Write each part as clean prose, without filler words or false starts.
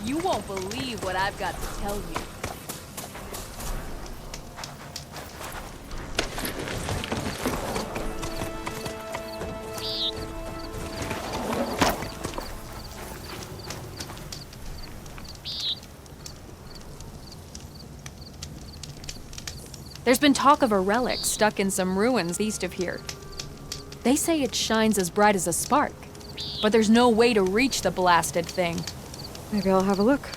You won't believe what I've got to tell you. There's been talk of a relic stuck in some ruins east of here. They say it shines as bright as a spark, but there's no way to reach the blasted thing. Maybe I'll have a look.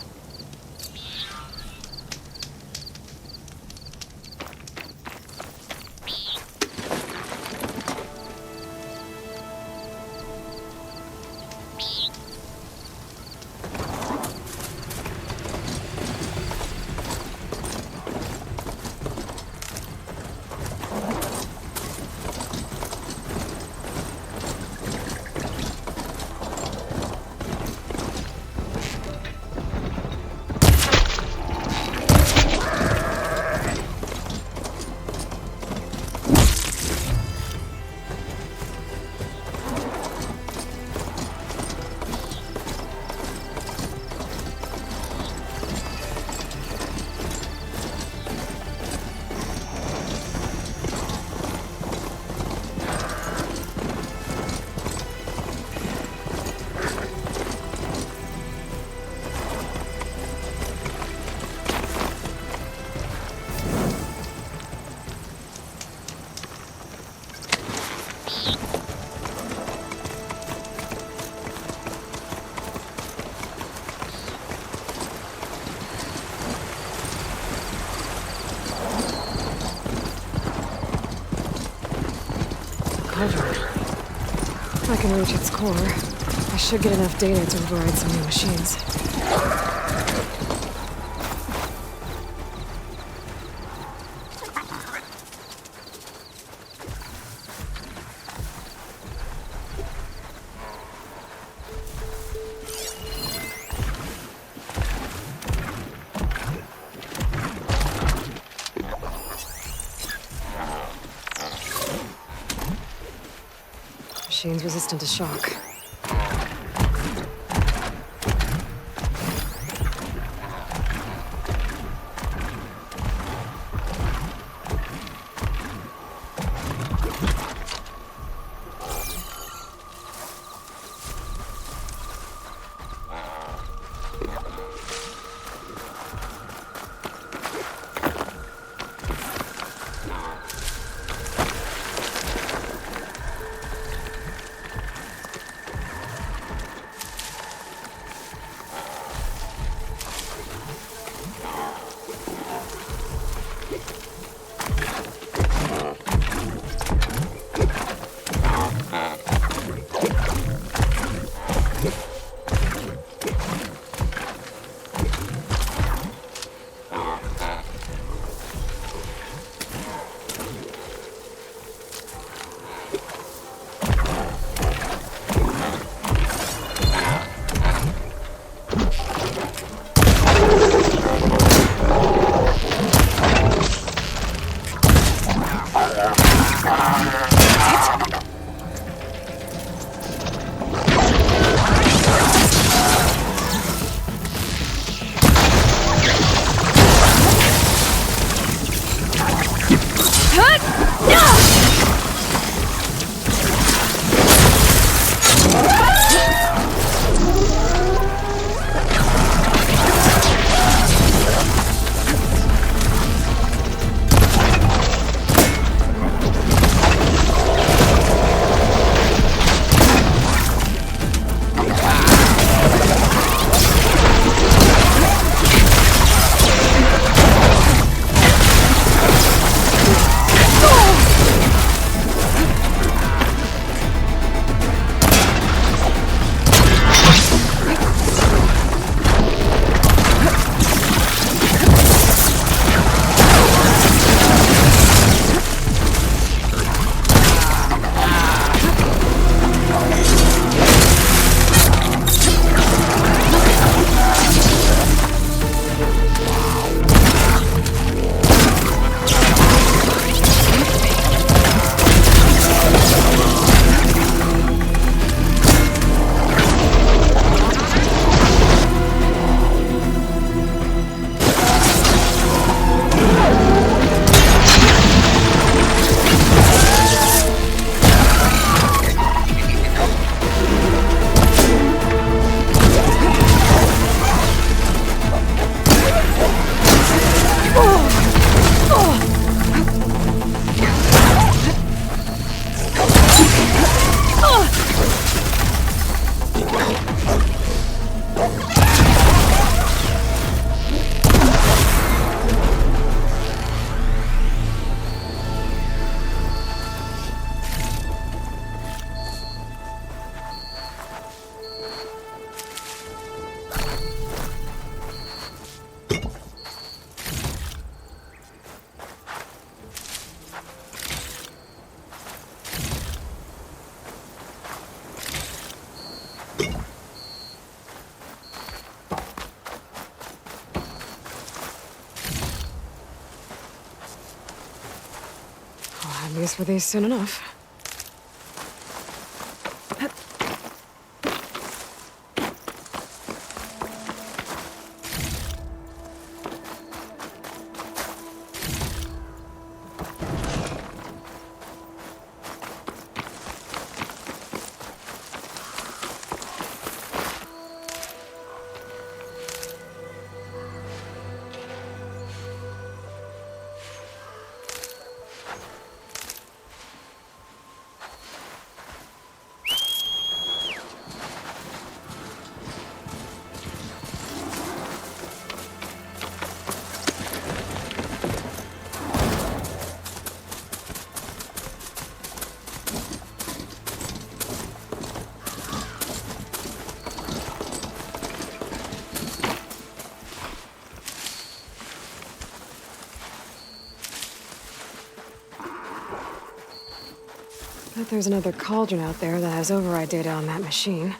If I can reach its core, I should get enough data to override some new machines. Machine's resistant to shock. use for these soon enough. Bet there's another cauldron out there that has override data on that machine.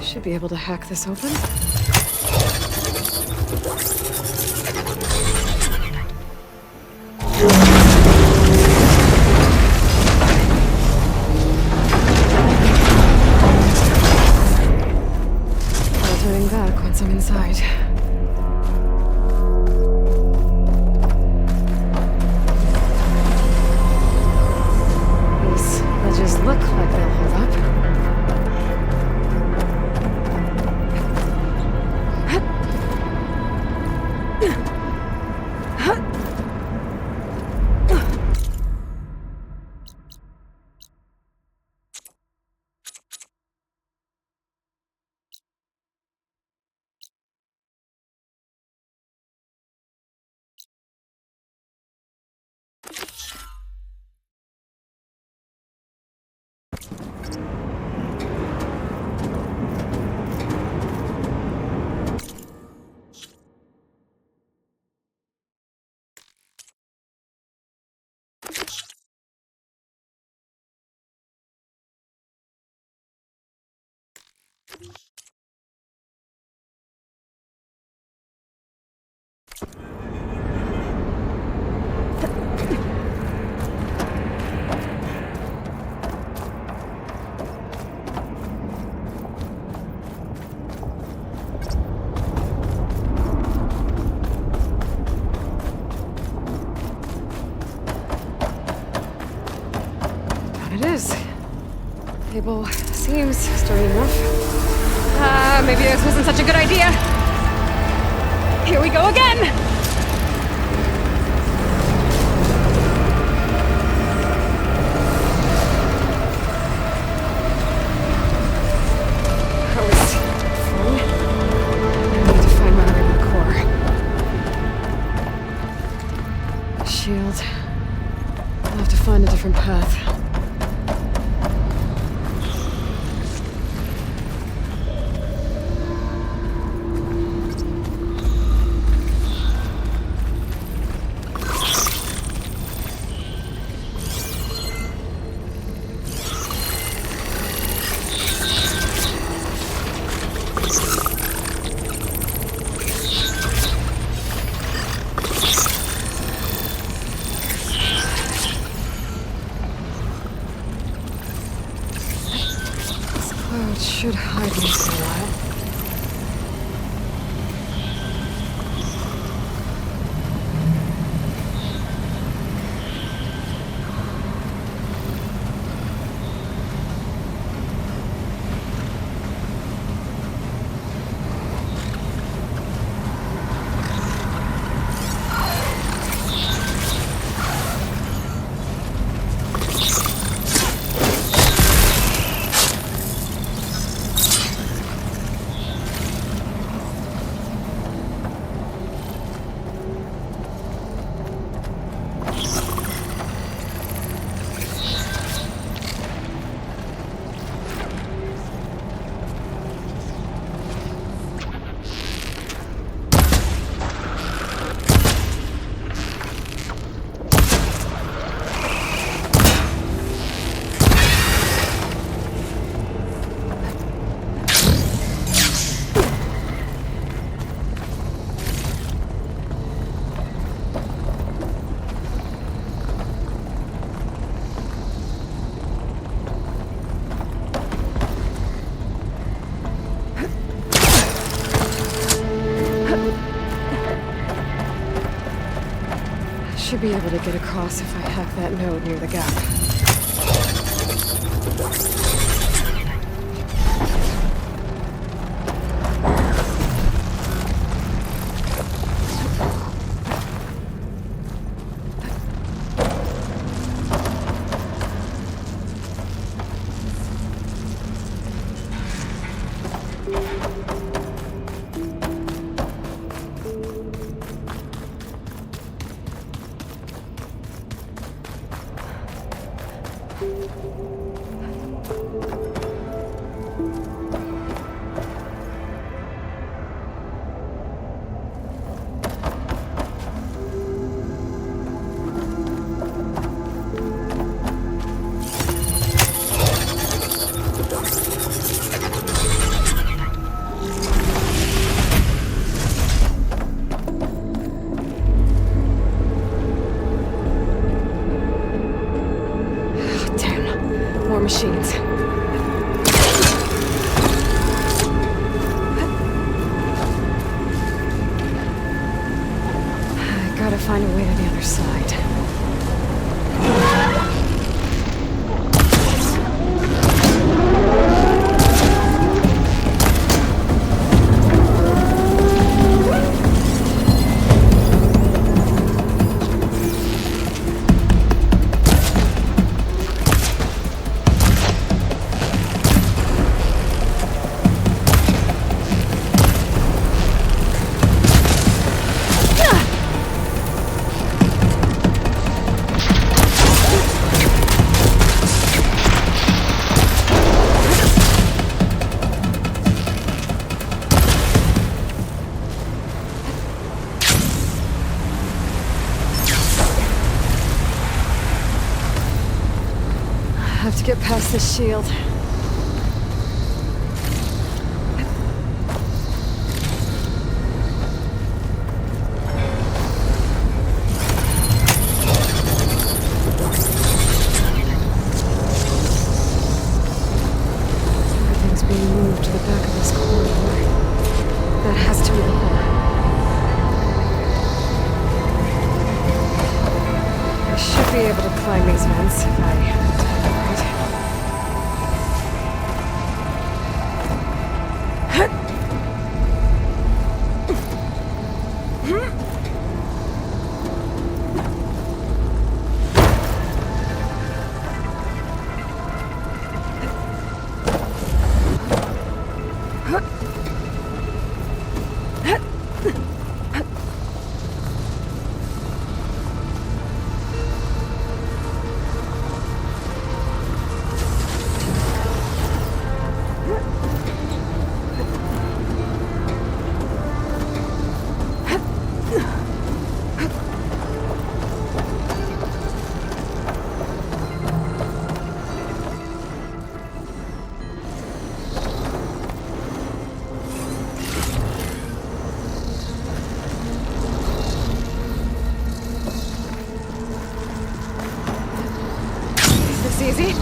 Should be able to hack this open. I'll turning back once I'm inside. These ledges look like they'll hold up. It is. Table seems sturdy enough. Maybe this wasn't such a good idea. Here we go again! That was fun. I need to find my way to the core. Shield. I'll have to find a different path. That should hide me for a while. Should be able to get across if I hack that node near the gap. Machines. I gotta find a way to the other side. Have to get past this shield. Everything's being moved to the back of this corridor. That has to be the core. I should be able to climb these vents if I... Easy.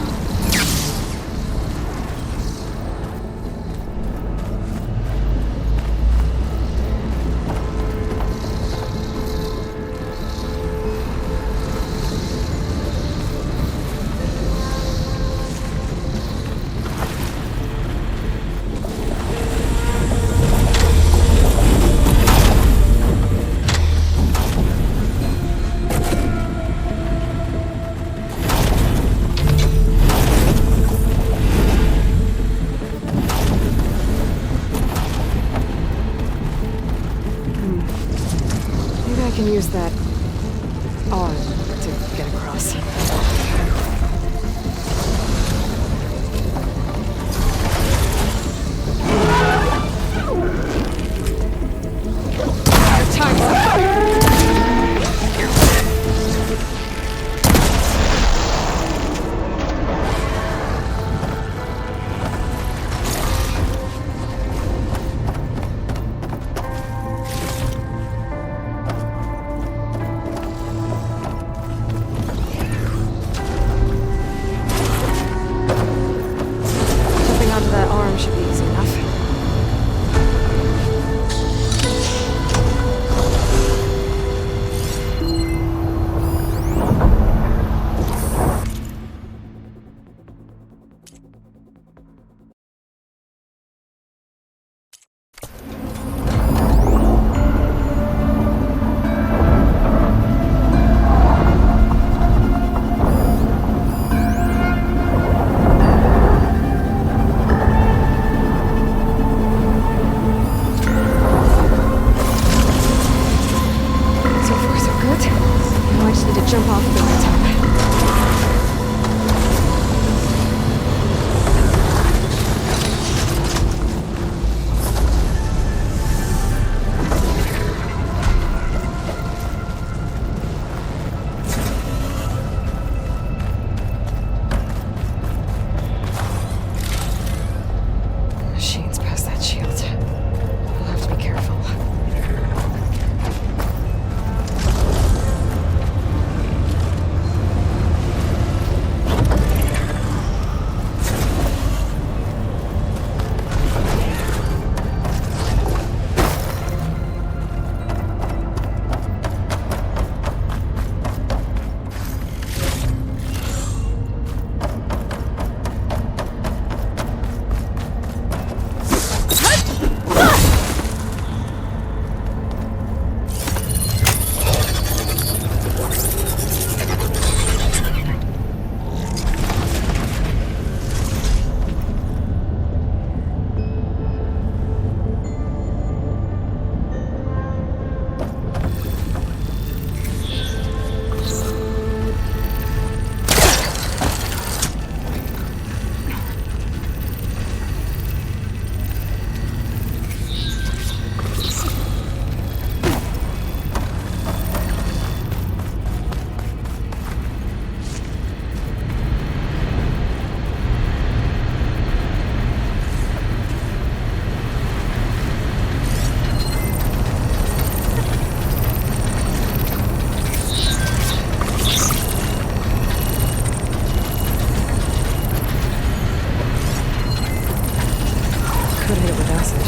the right time. Machines past that shield. We'll have to be careful. Could hit it with acid.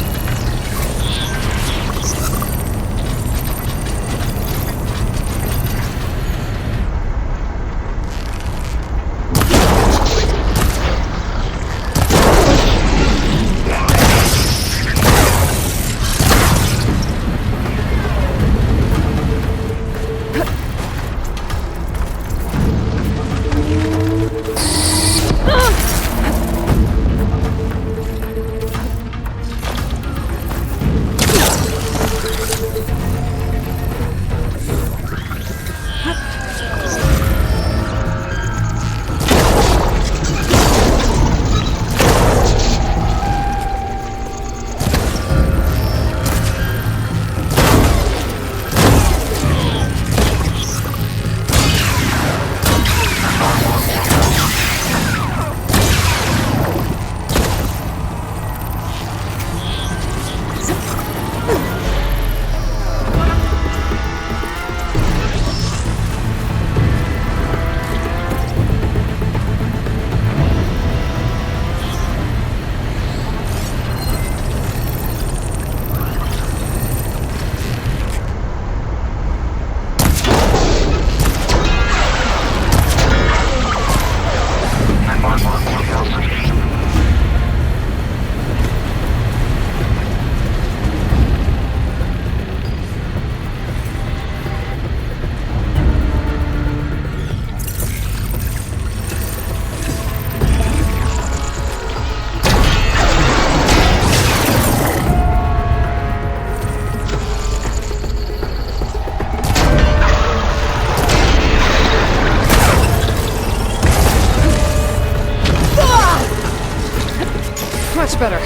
Much better.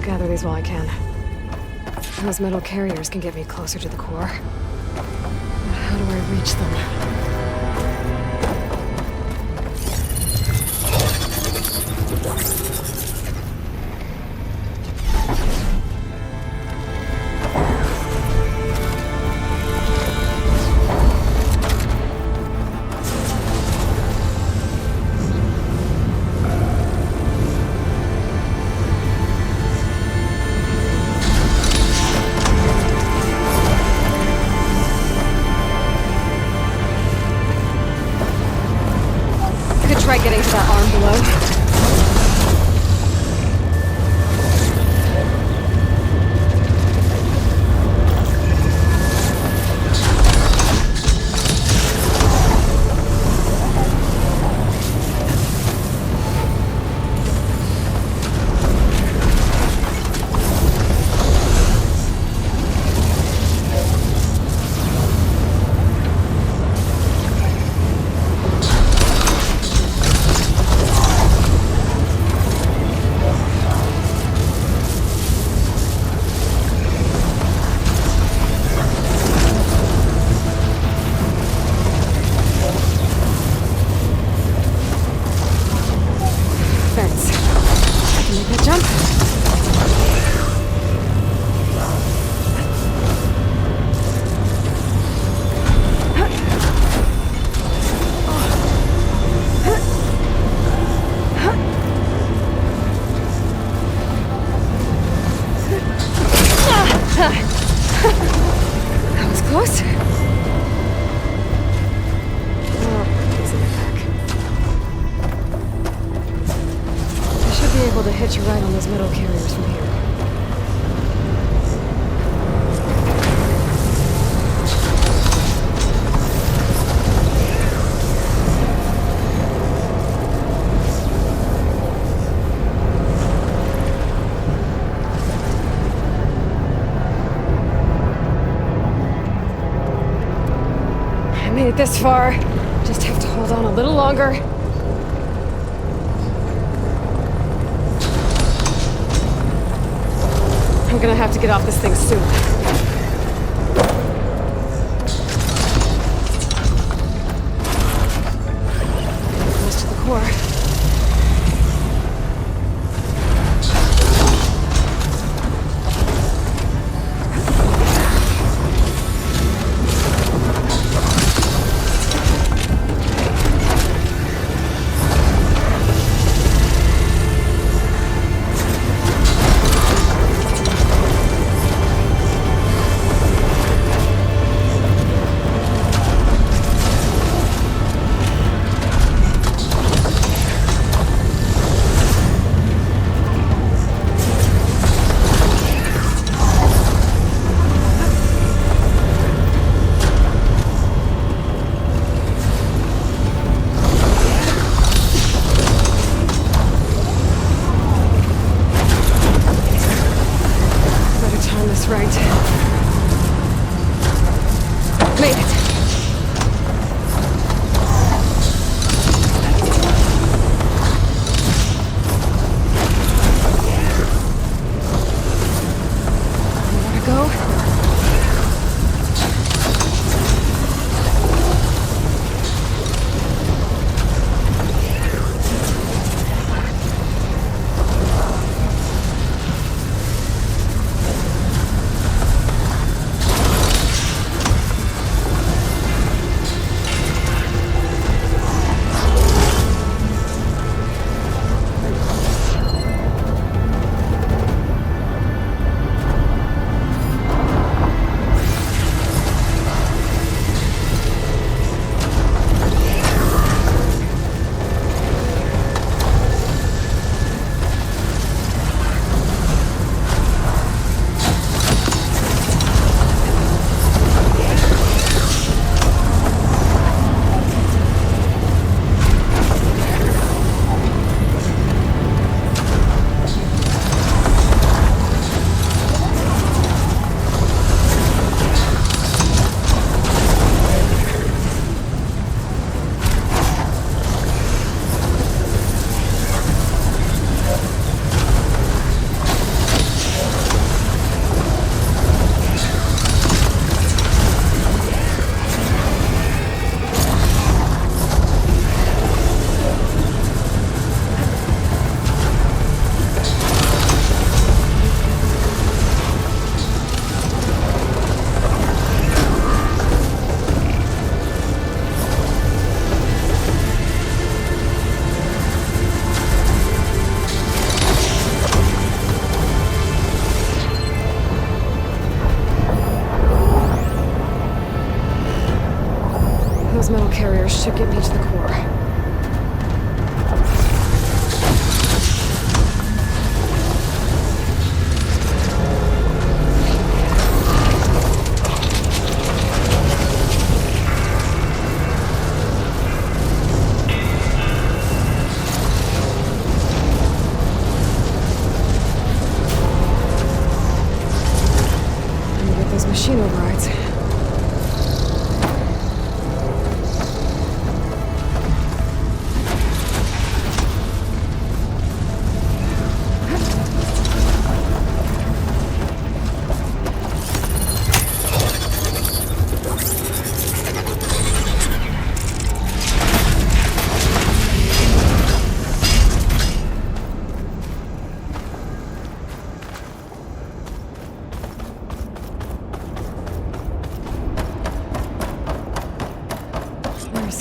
gather these while I can. Those metal carriers can get me closer to the core. But how do I reach them? Try getting to that arm below. That was close. Oh, easy back. I should be able to hitch a ride on those metal carriers from here. Made it this far. Just have to hold on a little longer. I'm gonna have to get off this thing soon. Close to the core. those metal carriers should get me to the core. Machine overrides.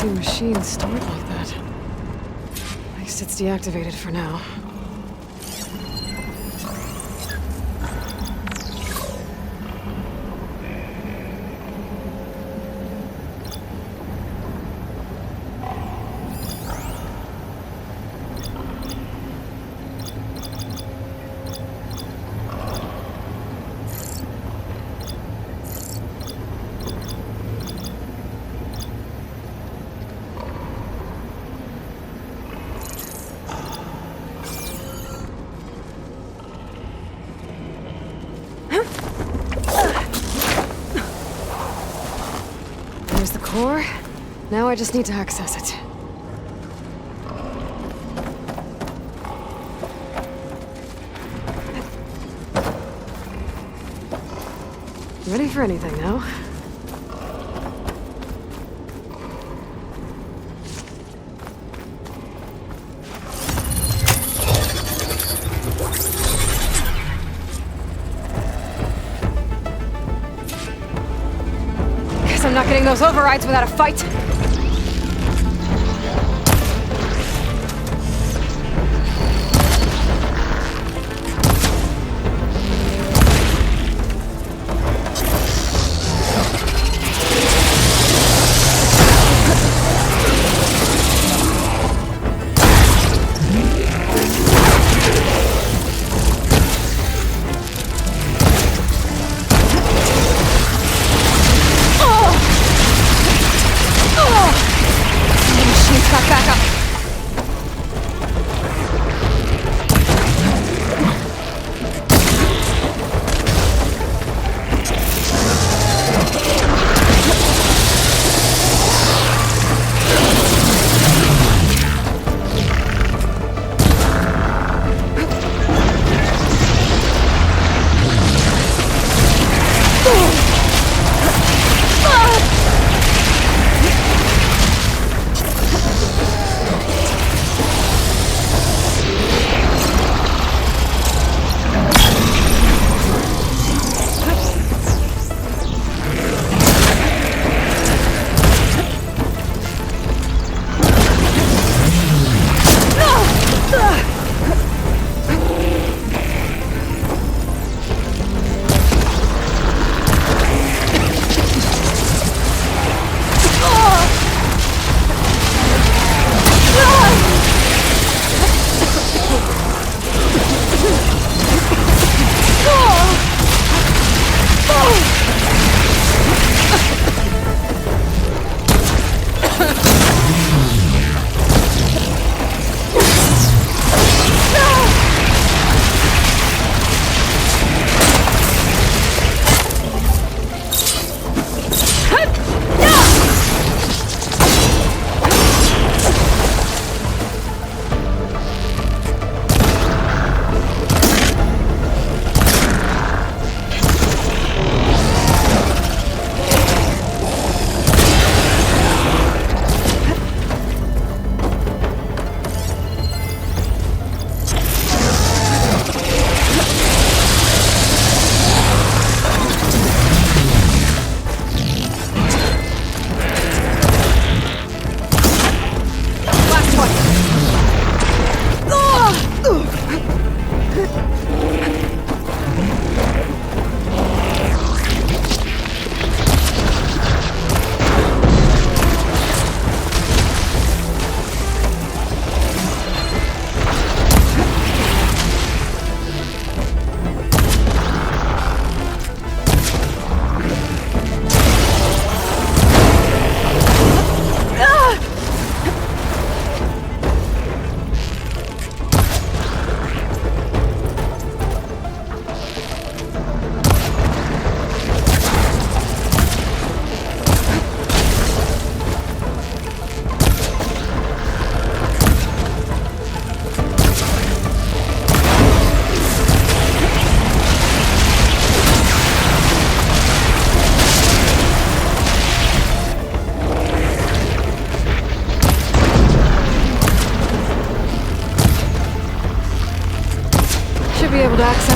Machine stored like that. At least it's deactivated for now. There's the core. Now I just need to access it. Ready for anything now. I'm not getting those overrides without a fight.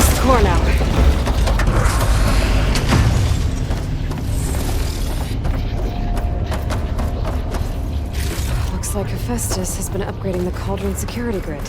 past the core now. Looks like Hephaestus has been upgrading the cauldron security grid.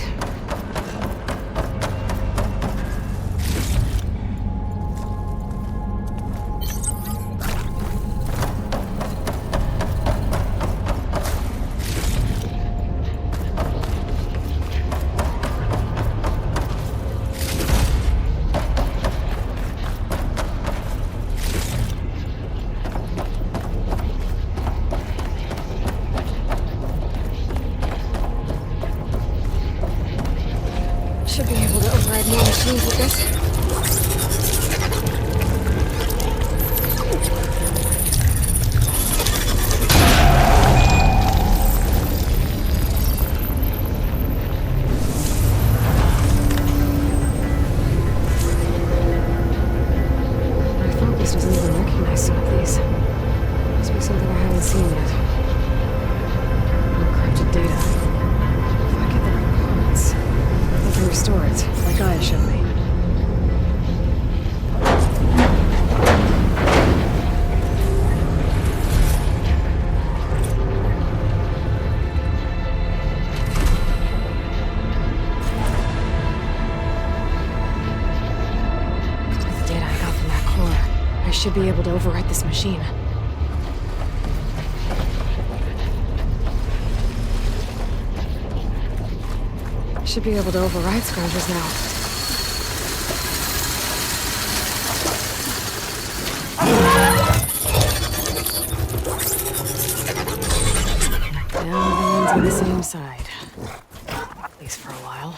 Should be able to override more machines with this. My focus doesn't even recognize some of these. Must be something I haven't seen yet. Encrypted data. If I get the right components, I can restore it, like Gaia showed me. With the data I got from that core, I should be able to overwrite this machine. Should be able to override scroungers now. Now everyone's on the same side. At least for a while.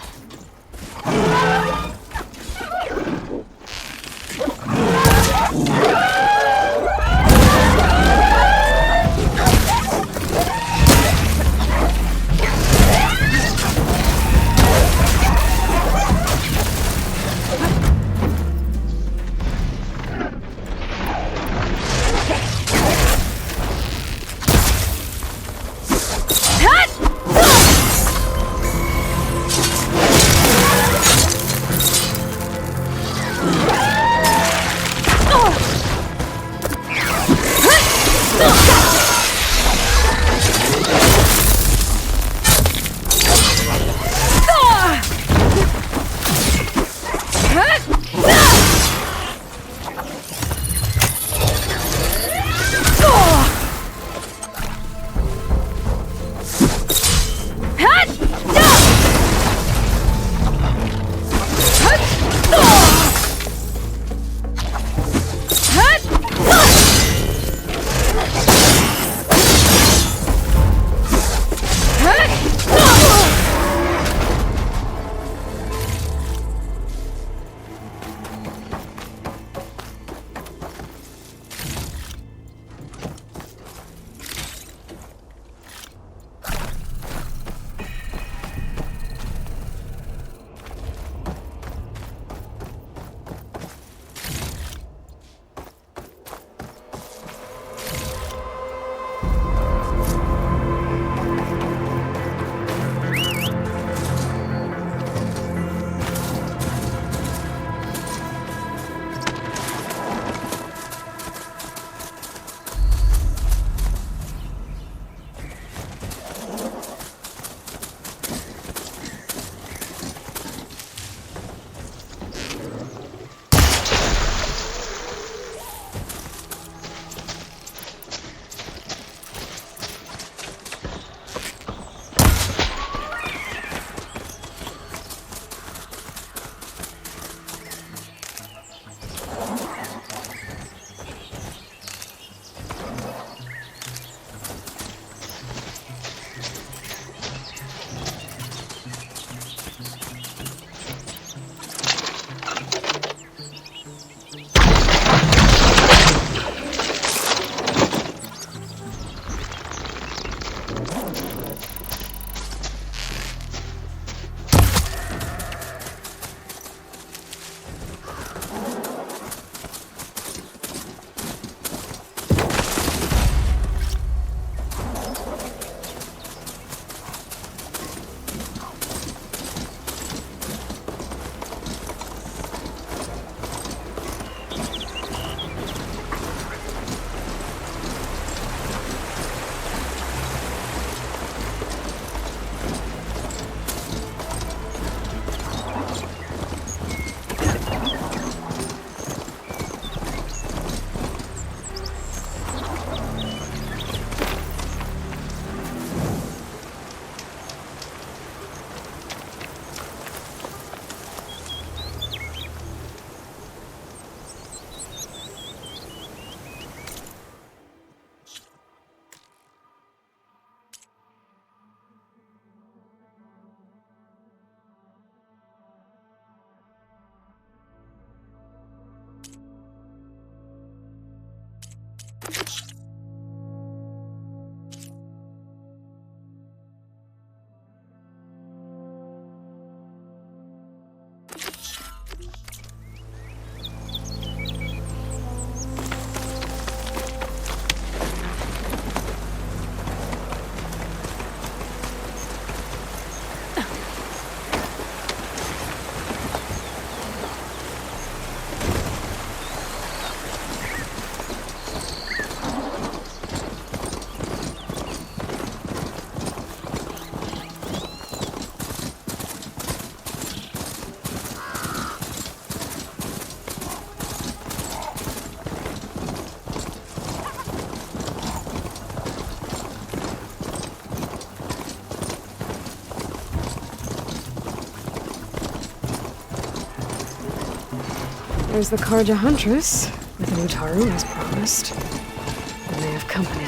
There's the Karja Huntress, with a new Taru as promised. And they have company.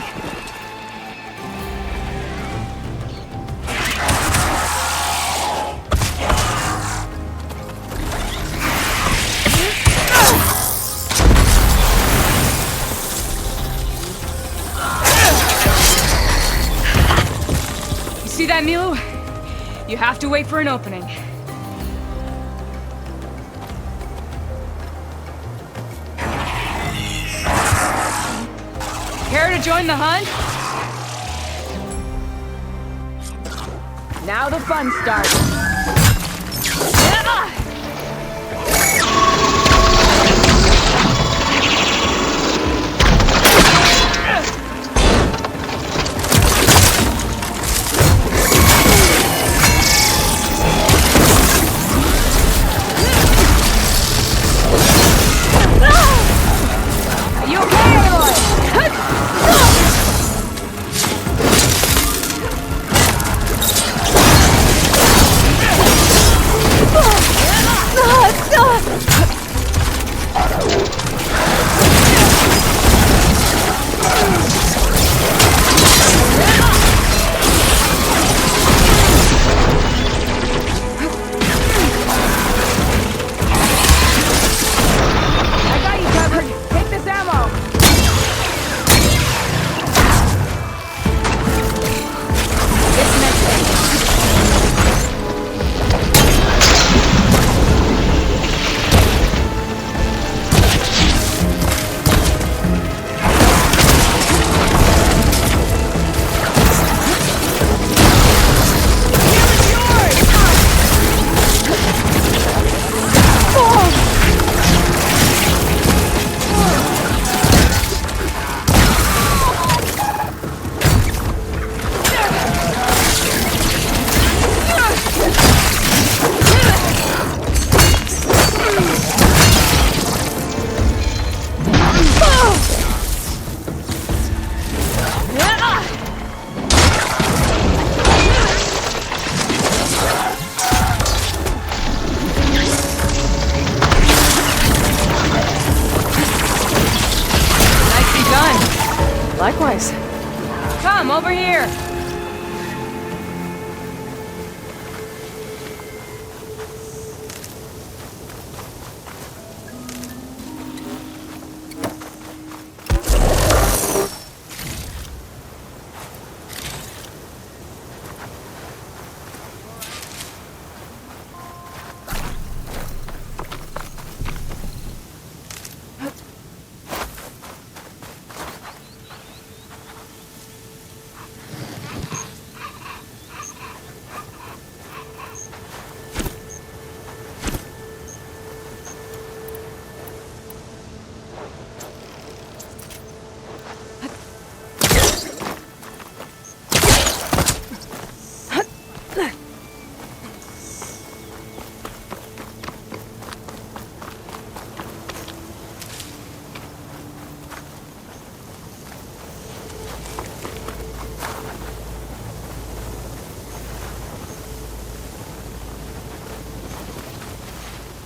You see that, Milu? You have to wait for an opening. Care to join the hunt? Now the fun starts. Are you okay, Aloy? I got you covered. Take this ammo. This next thing. Nicely done. Likewise. Come over here.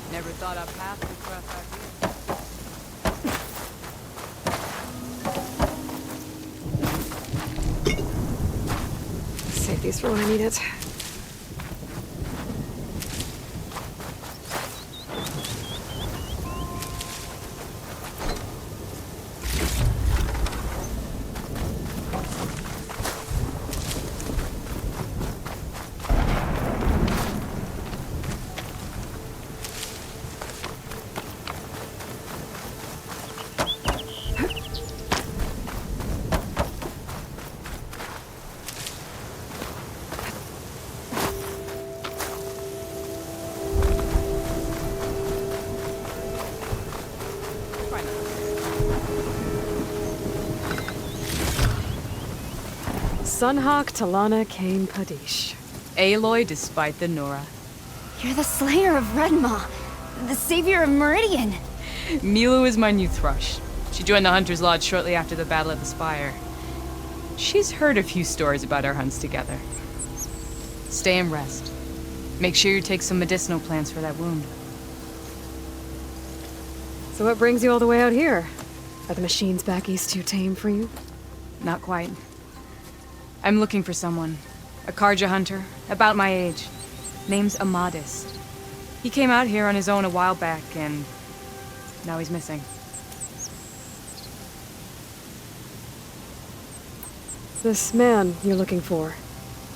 Never thought I'd pass this rough out here. Save these for when I need it. Sunhawk Talana Kane Padish. Aloy despite the Nora. You're the slayer of Redmaw, the savior of Meridian. Milu is my new thrush. She joined the Hunter's Lodge shortly after the Battle of the Spire. She's heard a few stories about our hunts together. Stay and rest. Make sure you take some medicinal plants for that wound. So what brings you all the way out here? Are the machines back east too tame for you? Not quite. I'm looking for someone. A Karja hunter, about my age. Name's Amadis. He came out here on his own a while back, and now he's missing. This man you're looking for,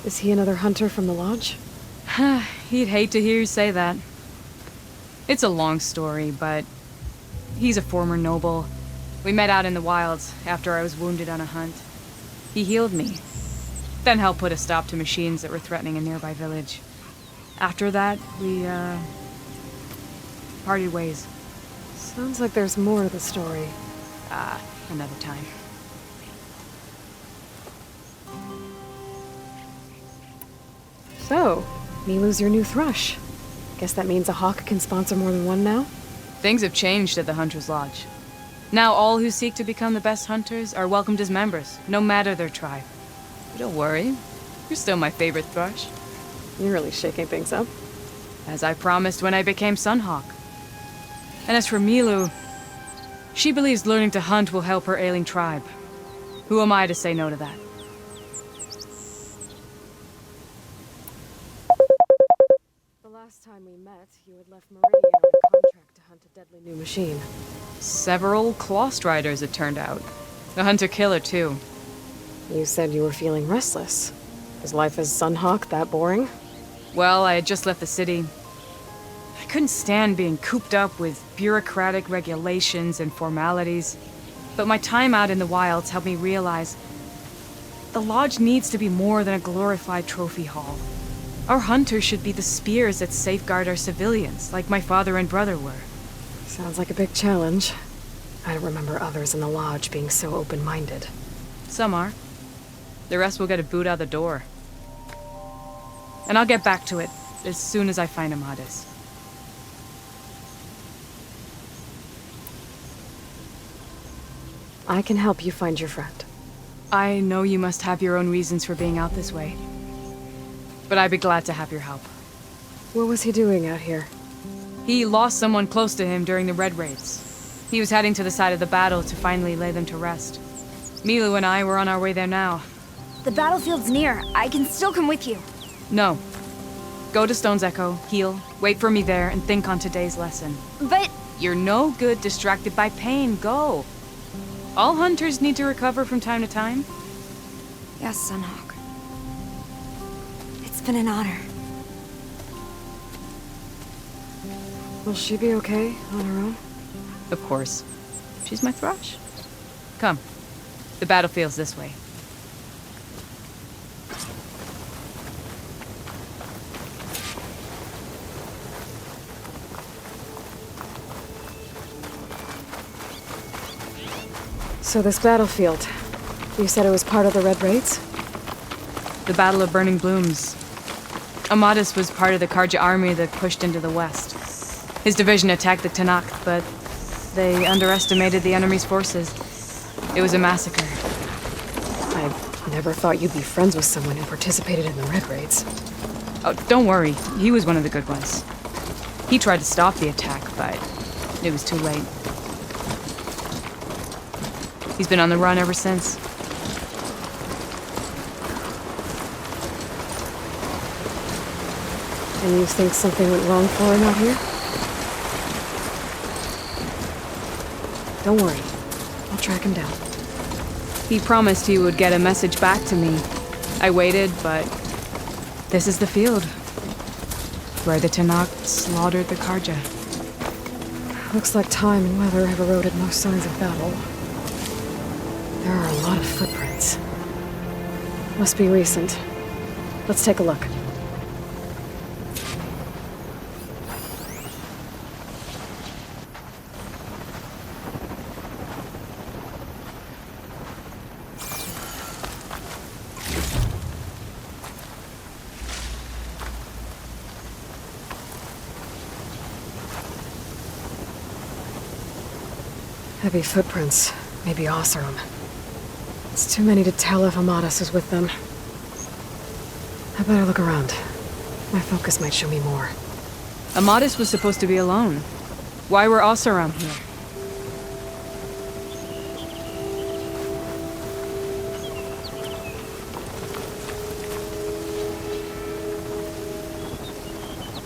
is he another hunter from the lodge? He'd hate to hear you say that. It's a long story, but he's a former noble. We met out in the wilds after I was wounded on a hunt. He healed me, then helped put a stop to machines that were threatening a nearby village. After that, we, parted ways. Sounds like there's more to the story. Another time. So, Milu's your new thrush. Guess that means a hawk can sponsor more than one now? Things have changed at the Hunter's Lodge. Now all who seek to become the best hunters are welcomed as members, no matter their tribe. But don't worry, you're still my favorite thrush. You're really shaking things up. As I promised when I became Sunhawk. And as for Milu, she believes learning to hunt will help her ailing tribe. Who am I to say no to that? The last time we met, you had left Meridian on a contract to hunt a deadly new machine. Several claw striders, it turned out. The hunter-killer, too. You said you were feeling restless. Is life as Sunhawk that boring? Well, I had just left the city. I couldn't stand being cooped up with bureaucratic regulations and formalities. But my time out in the wilds helped me realize the lodge needs to be more than a glorified trophy hall. Our hunters should be the spears that safeguard our civilians, like my father and brother were. Sounds like a big challenge. I don't remember others in the lodge being so open-minded. Some are. The rest will get a boot out the door. And I'll get back to it as soon as I find Amadis. I can help you find your friend. I know you must have your own reasons for being out this way. But I'd be glad to have your help. What was he doing out here? He lost someone close to him during the Red Raids. He was heading to the side of the battle to finally lay them to rest. Milu and I were on our way there now. The battlefield's near. I can still come with you. No. Go to Stone's Echo, heal, wait for me there, and think on today's lesson. But You're no good distracted by pain. Go. All hunters need to recover from time to time. yes, Sunhawk. It's been an honor. Will she be okay on her own? Of course. She's my thrush. Come. The battlefield's this way. So this battlefield, you said it was part of the Red Raids? The Battle of Burning Blooms. Amadis was part of the Karja army that pushed into the west. His division attacked the Tanakh, but they underestimated the enemy's forces. It was a massacre. I never thought you'd be friends with someone who participated in the Red Raids. Oh, don't worry. He was one of the good ones. He tried to stop the attack, but it was too late. He's been on the run ever since. And you think something went wrong for him out here? Don't worry. I'll track him down. He promised he would get a message back to me. I waited, but this is the field where the Tanakh slaughtered the Karja. Looks like time and weather have eroded most signs of battle. There are a lot of footprints. Must be recent. Let's take a look. Heavy footprints. Maybe Oseram. It's too many to tell if Amadas is with them. I better look around. My focus might show me more. Amadis was supposed to be alone. Why were Oseram here?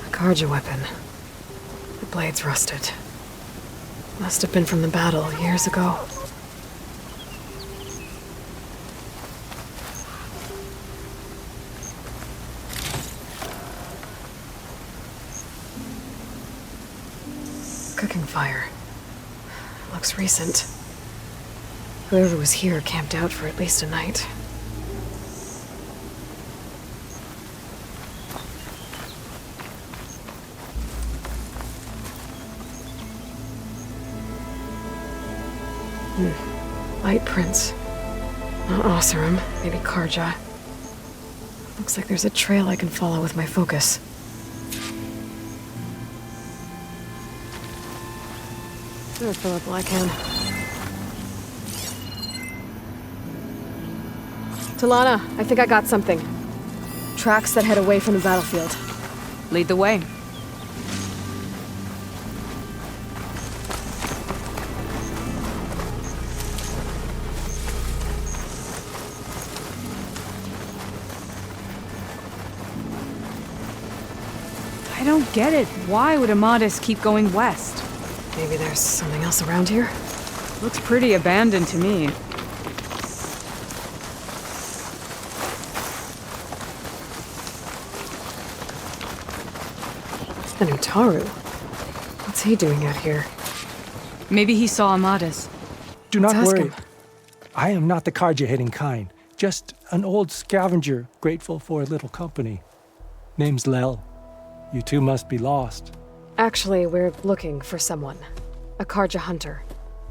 A Karja weapon. The blade's rusted. Must have been from the battle years ago. Cooking fire. Looks recent. Whoever was here camped out for at least a night. Light prints. Not Oseram, maybe Karja. Looks like there's a trail I can follow with my focus. Better fill up while I can. Talana, I think I got something. Tracks that head away from the battlefield. Lead the way. I don't get it. Why would Amadis keep going west? Maybe there's something else around here? Looks pretty abandoned to me. And Utaru. What's he doing out here? Maybe he saw Amadis. Do not Let's ask worry. him. I am not the Karja-hating kind. Just an old scavenger grateful for a little company. Name's Lel. You two must be lost. Actually, we're looking for someone. A Karja hunter.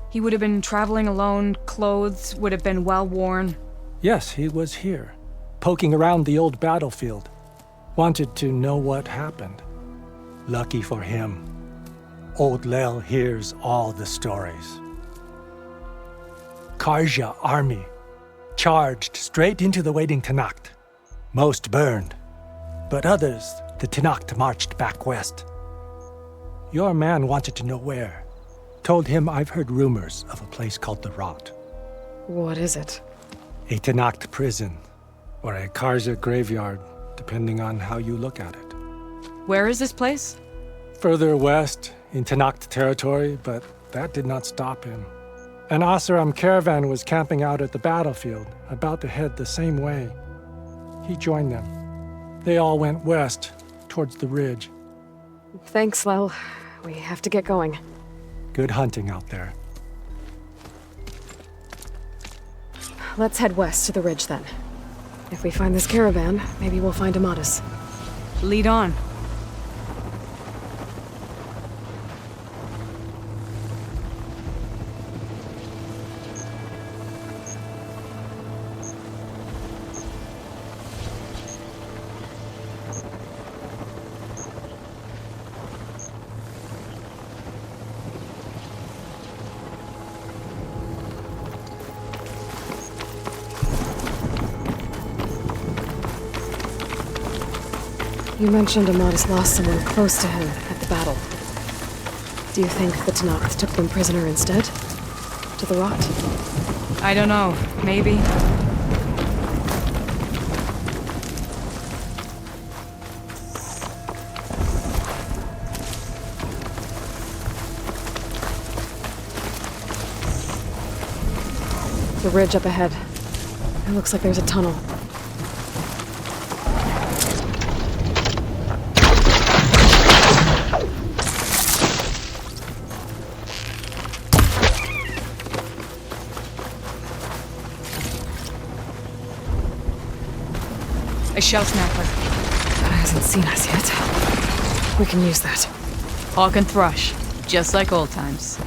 He would have been traveling alone, clothes would have been well worn. Yes, he was here, poking around the old battlefield. Wanted to know what happened. Lucky for him, old Lel hears all the stories. Karja army charged straight into the waiting Tenakth. Most burned, but others, the Tenakth marched back west. Your man wanted to know where. Told him I've heard rumors of a place called the Rot. What is it? A Tenakth prison, or a Karja graveyard, depending on how you look at it. Where is this place? Further west, in Tenakth territory, but that did not stop him. An Oseram caravan was camping out at the battlefield, about to head the same way. He joined them. They all went west, towards the ridge. Thanks, Lel. We have to get going. Good hunting out there. Let's head west to the ridge then. If we find this caravan, maybe we'll find Amadis. Lead on. You mentioned Amadis lost someone close to him at the battle. Do you think the Tenakth took them prisoner instead? To the Rot? I don't know. Maybe. The ridge up ahead. It looks like there's a tunnel. A shell snapper. That hasn't seen us yet. We can use that. Hawk and thrush. Just like old times.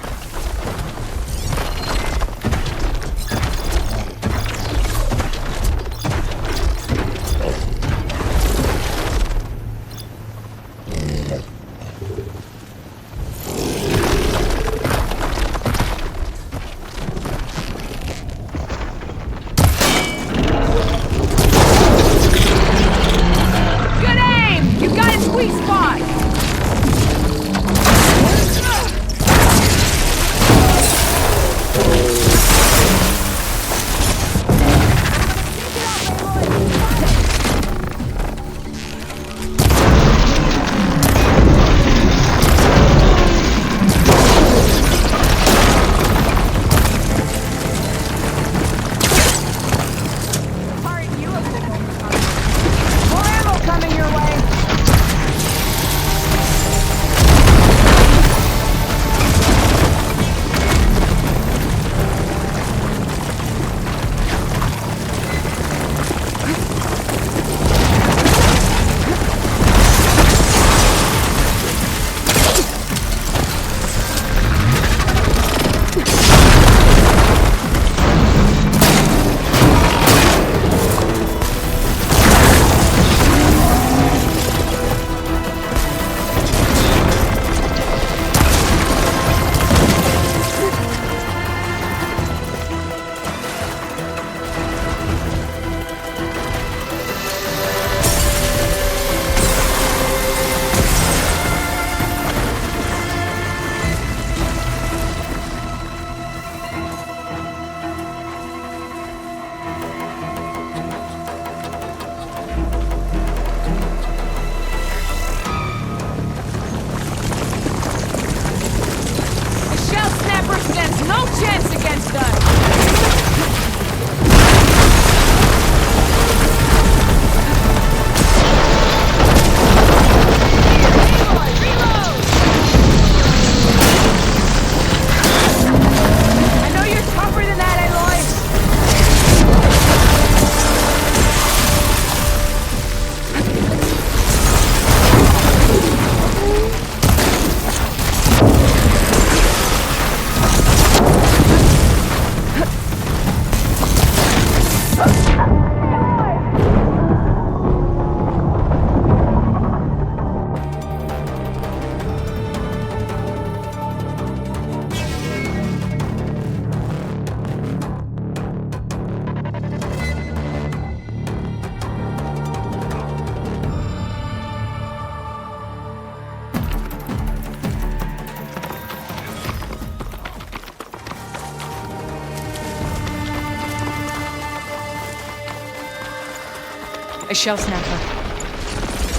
A shell snapper.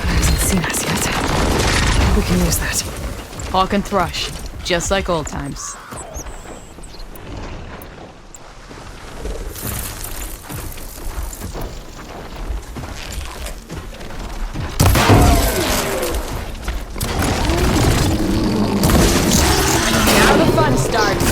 Hasn't seen us yet. We can use that. Hawk and thrush, just like old times. Now the fun starts.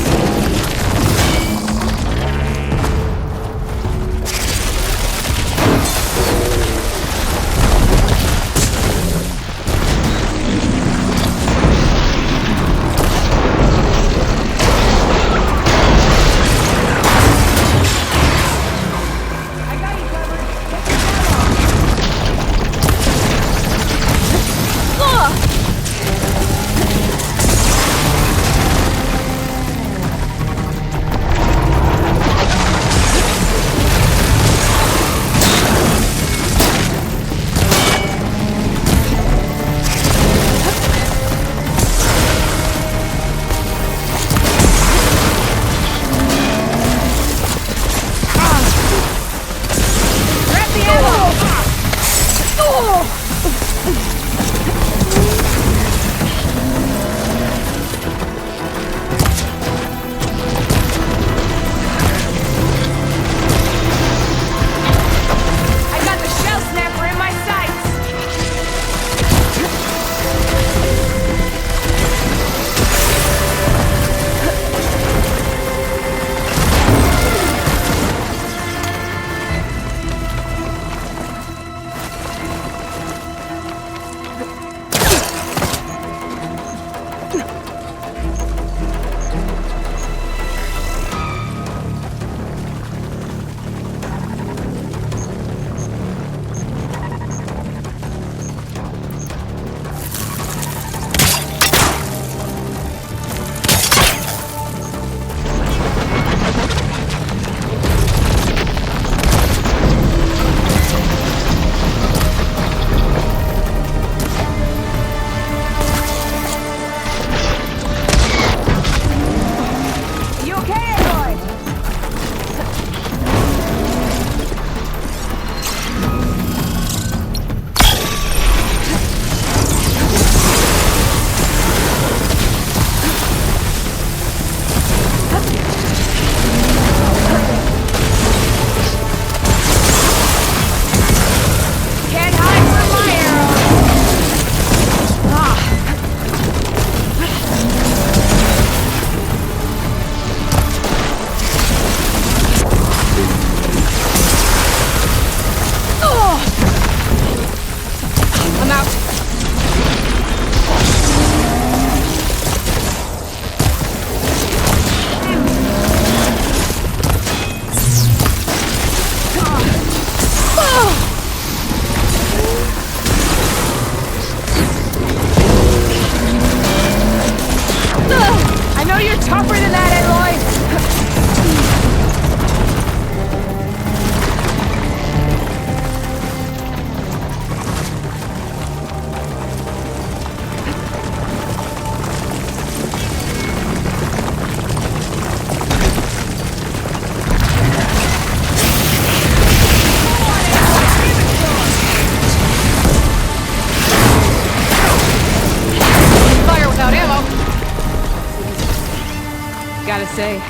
Gotta say,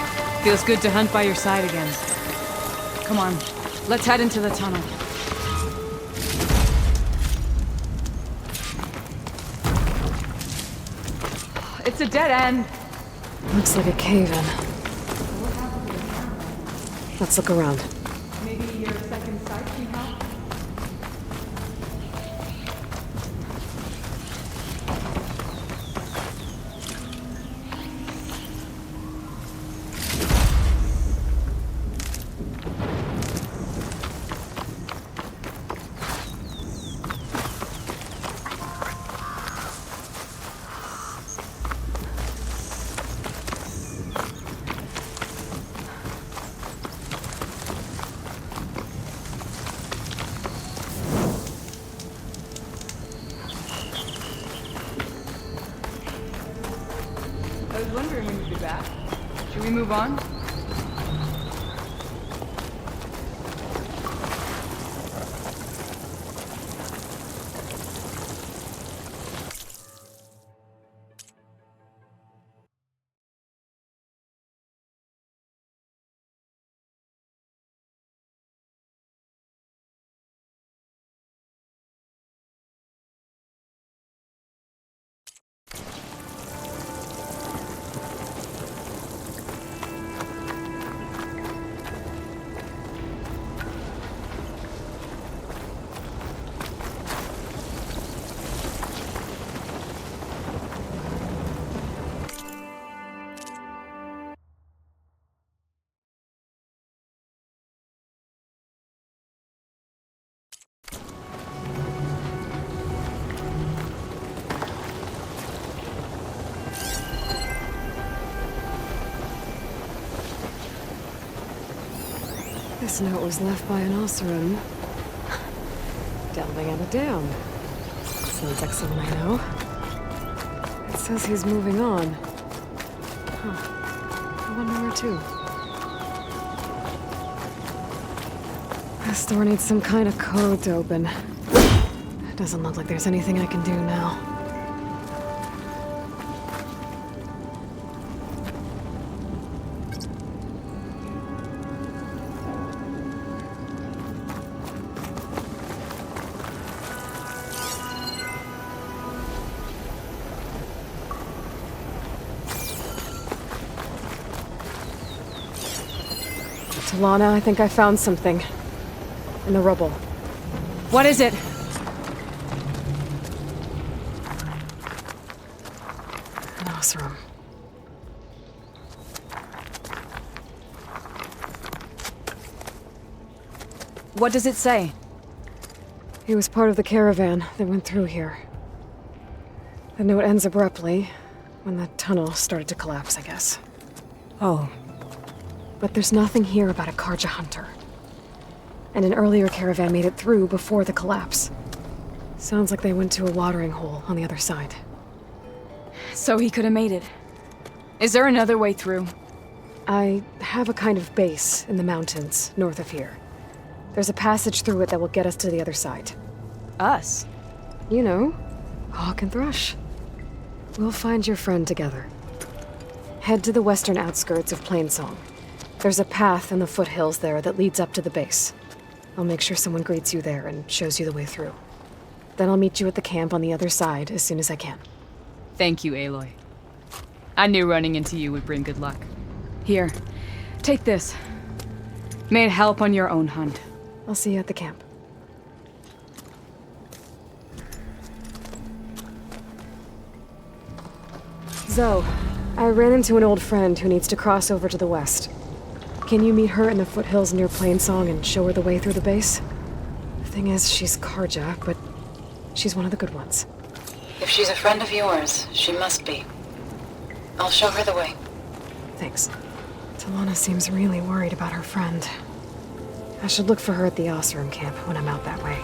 feels good to hunt by your side again. Come on, let's head into the tunnel. It's a dead end. Looks like a cave-in. Let's look around. Maybe your second sight can help? I was wondering when you'd be back. Should we move on? This note was left by an Oseram. Delving at a dam. Sounds like someone I know. It says he's moving on. Huh. I wonder where to. This door needs some kind of code to open. It doesn't look like there's anything I can do now. Talana, I think I found something. In the rubble. What is it? An Oseram. What does it say? He was part of the caravan that went through here. The note ends abruptly, when the tunnel started to collapse, I guess. Oh. But there's nothing here about a Karja hunter. And an earlier caravan made it through before the collapse. Sounds like they went to a watering hole on the other side. So he could have made it. Is there another way through? I have a kind of base in the mountains north of here. There's a passage through it that will get us to the other side. Us? You know, Hawk and Thrush. We'll find your friend together. Head to the western outskirts of Plainsong. There's a path in the foothills there that leads up to the base. I'll make sure someone greets you there and shows you the way through. Then I'll meet you at the camp on the other side as soon as I can. Thank you, Aloy. I knew running into you would bring good luck. Here, take this. May it help on your own hunt. I'll see you at the camp. Zoe, I ran into an old friend who needs to cross over to the west. Can you meet her in the foothills near Plainsong and show her the way through the base? The thing is, she's Karja, but she's one of the good ones. If she's a friend of yours, she must be. I'll show her the way. Thanks. Talana seems really worried about her friend. I should look for her at the Oseram camp when I'm out that way.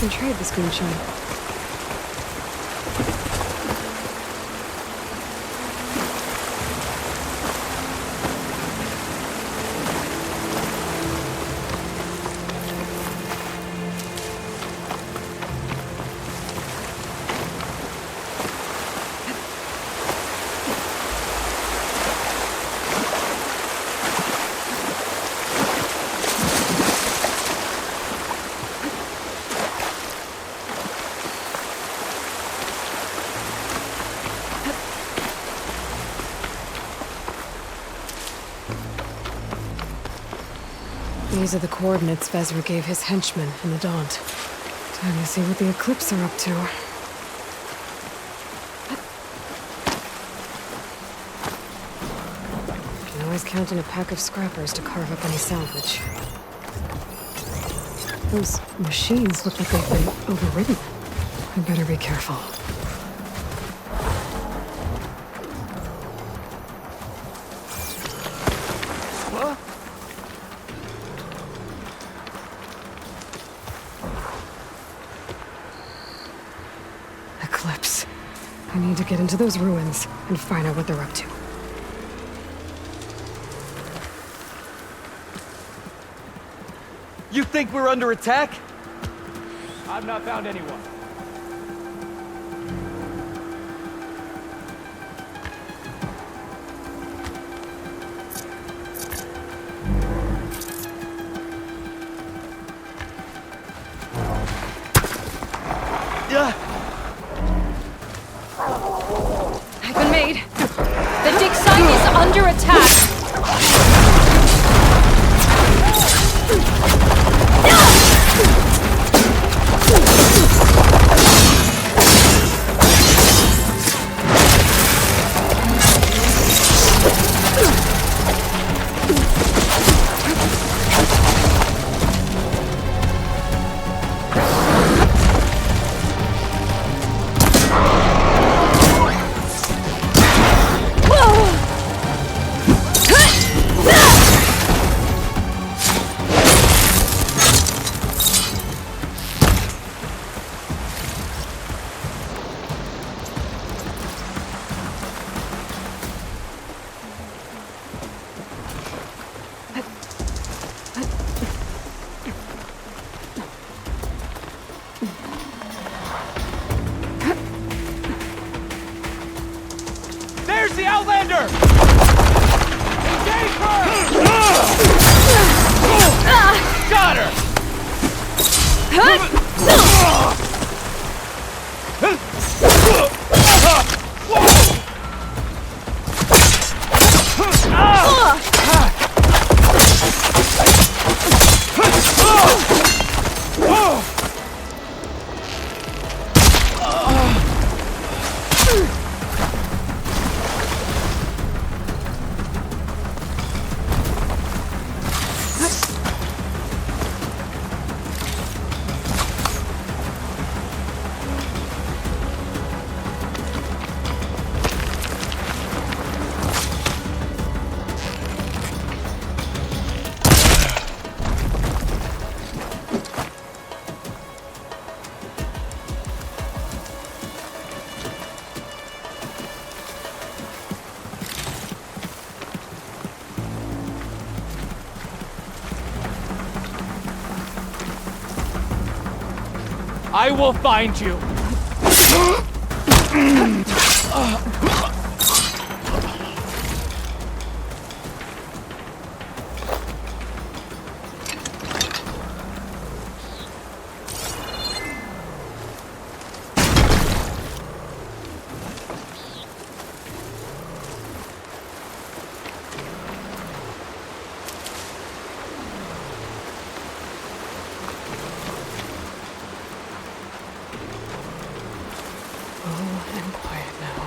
decent trade, this moonshine. These are the coordinates Vezra gave his henchmen in the Daunt. Time to see what the Eclipse are up to. Can always count on a pack of scrappers to carve up any salvage. Those machines look like they've been overridden. I better be careful. Eclipse. I need to get into those ruins and find out what they're up to. You think we're under attack? I've not found anyone. I've been made. The dig site is under attack. There's the Outlander! Engage her! Got her! I will find you. And quiet now.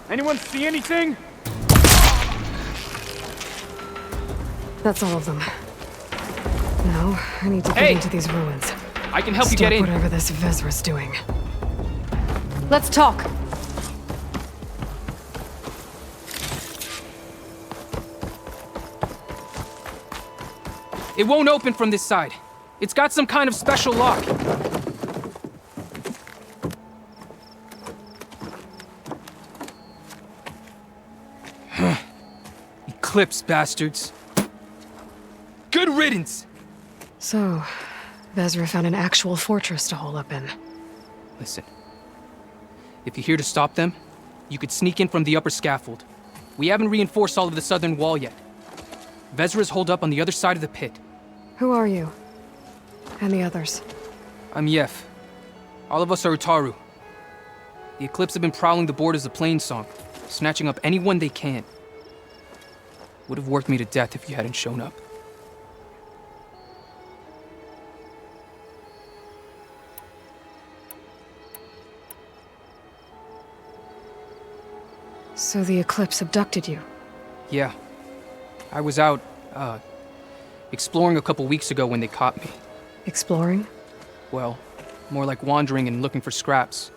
Anyone see anything? That's all of them. Now, I need to get Hey! into these ruins. I can help you Stop get in. whatever this Vezra's doing. Let's talk. It won't open from this side. It's got some kind of special lock. Eclipse bastards. Good riddance! So, Vezra found an actual fortress to hole up in. Listen. If you're here to stop them, you could sneak in from the upper scaffold. We haven't reinforced all of the southern wall yet. Vezra's holed up on the other side of the pit. Who are you? And the others? I'm Yef. All of us are Utaru. The Eclipse have been prowling the borders of Plainsong, snatching up anyone they can. Would have worked me to death if you hadn't shown up. So the Eclipse abducted you? Yeah. I was out, exploring a couple weeks ago when they caught me. Exploring? Well, more like wandering and looking for scraps.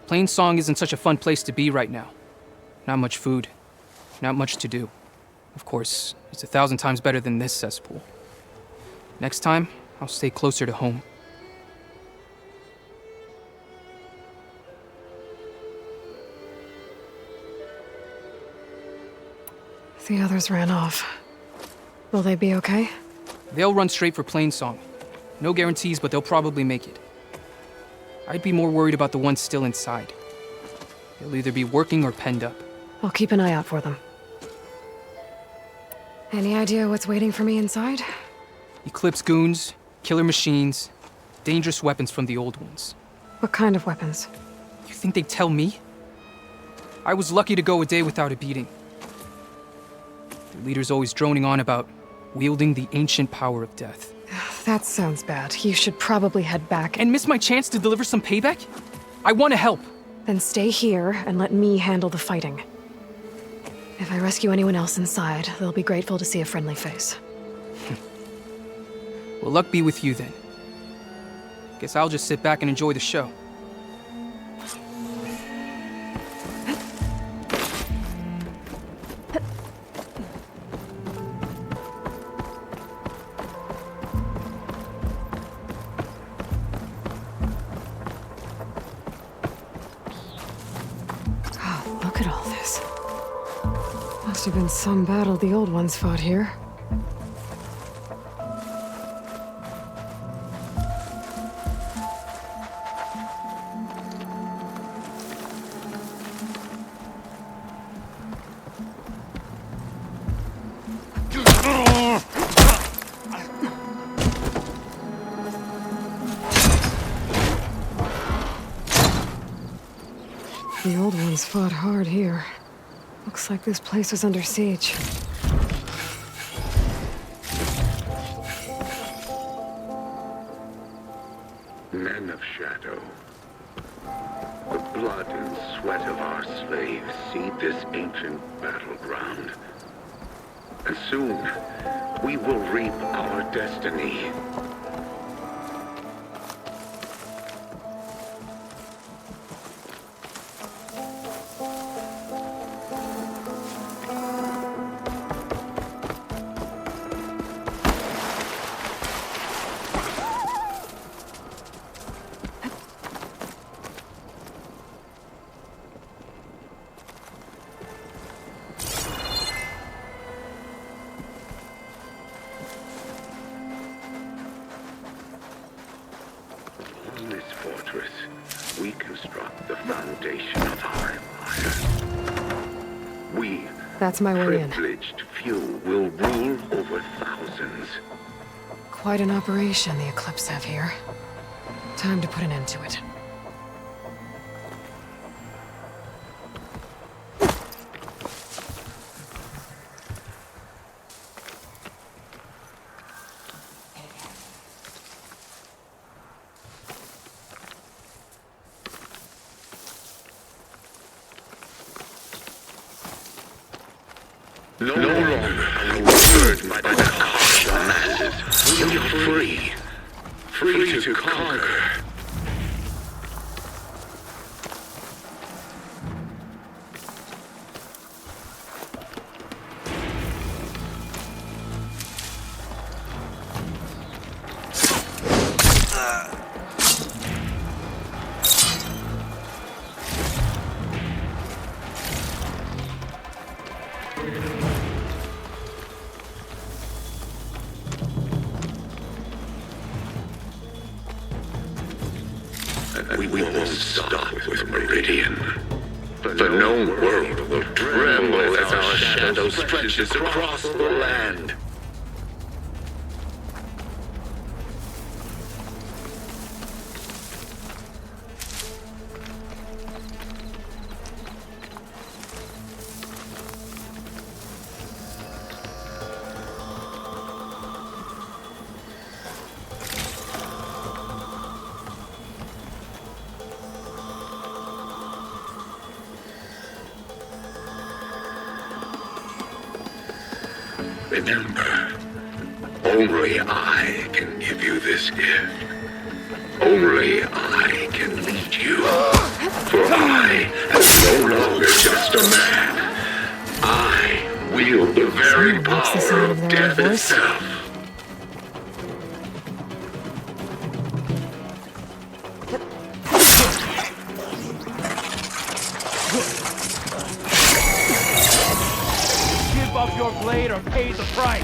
Plainsong isn't such a fun place to be right now. Not much food. Not much to do. Of course, it's 1,000 times better than this cesspool. Next time, I'll stay closer to home. The others ran off. Will they be okay? They'll run straight for Plainsong. No guarantees, but they'll probably make it. I'd be more worried about the ones still inside. They'll either be working or penned up. I'll keep an eye out for them. Any idea what's waiting for me inside? Eclipse goons, killer machines, dangerous weapons from the old ones. What kind of weapons? You think they'd tell me? I was lucky to go a day without a beating. The leader's always droning on about wielding the ancient power of death. That sounds bad. You should probably head back And miss my chance to deliver some payback? I want to help. then stay here and let me handle the fighting. If I rescue anyone else inside, they'll be grateful to see a friendly face. Well, luck be with you then. Guess I'll just sit back and enjoy the show. Oh, look at all this. Must have been some battle the old ones fought here. The old ones fought hard here. Looks like this place was under siege. Men of Shadow, the blood and sweat of our slaves seed this ancient battleground. And soon, we will reap our destiny. On this fortress, we construct the foundation of our empire. We, That's my way in. privileged few, will rule over thousands. Quite an operation the Eclipse have here. Time to put an end to it. No longer are we burdened by the harsh masses. We are free. Free to conquer. We won't stop with Meridian. The known world will tremble as our shadow stretches across the land. Remember, only I can give you this gift. Only I can lead you. For I am no longer just a man. I wield the very power of death itself. Give up your blade or pay the price.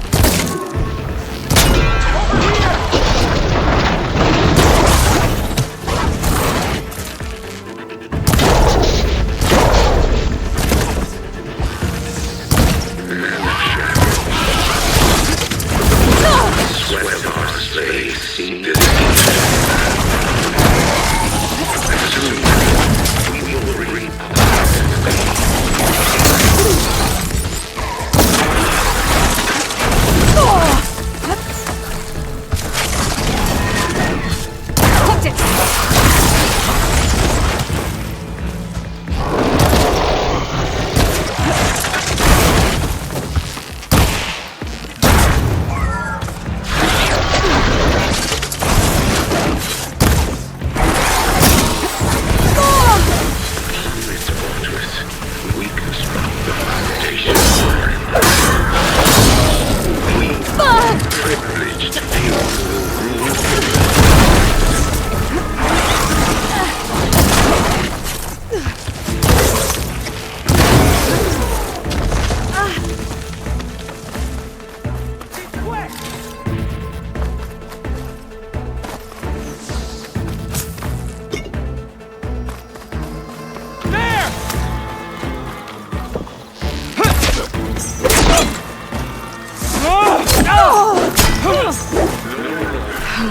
Sweat of our slaves see this. Soon we will reap.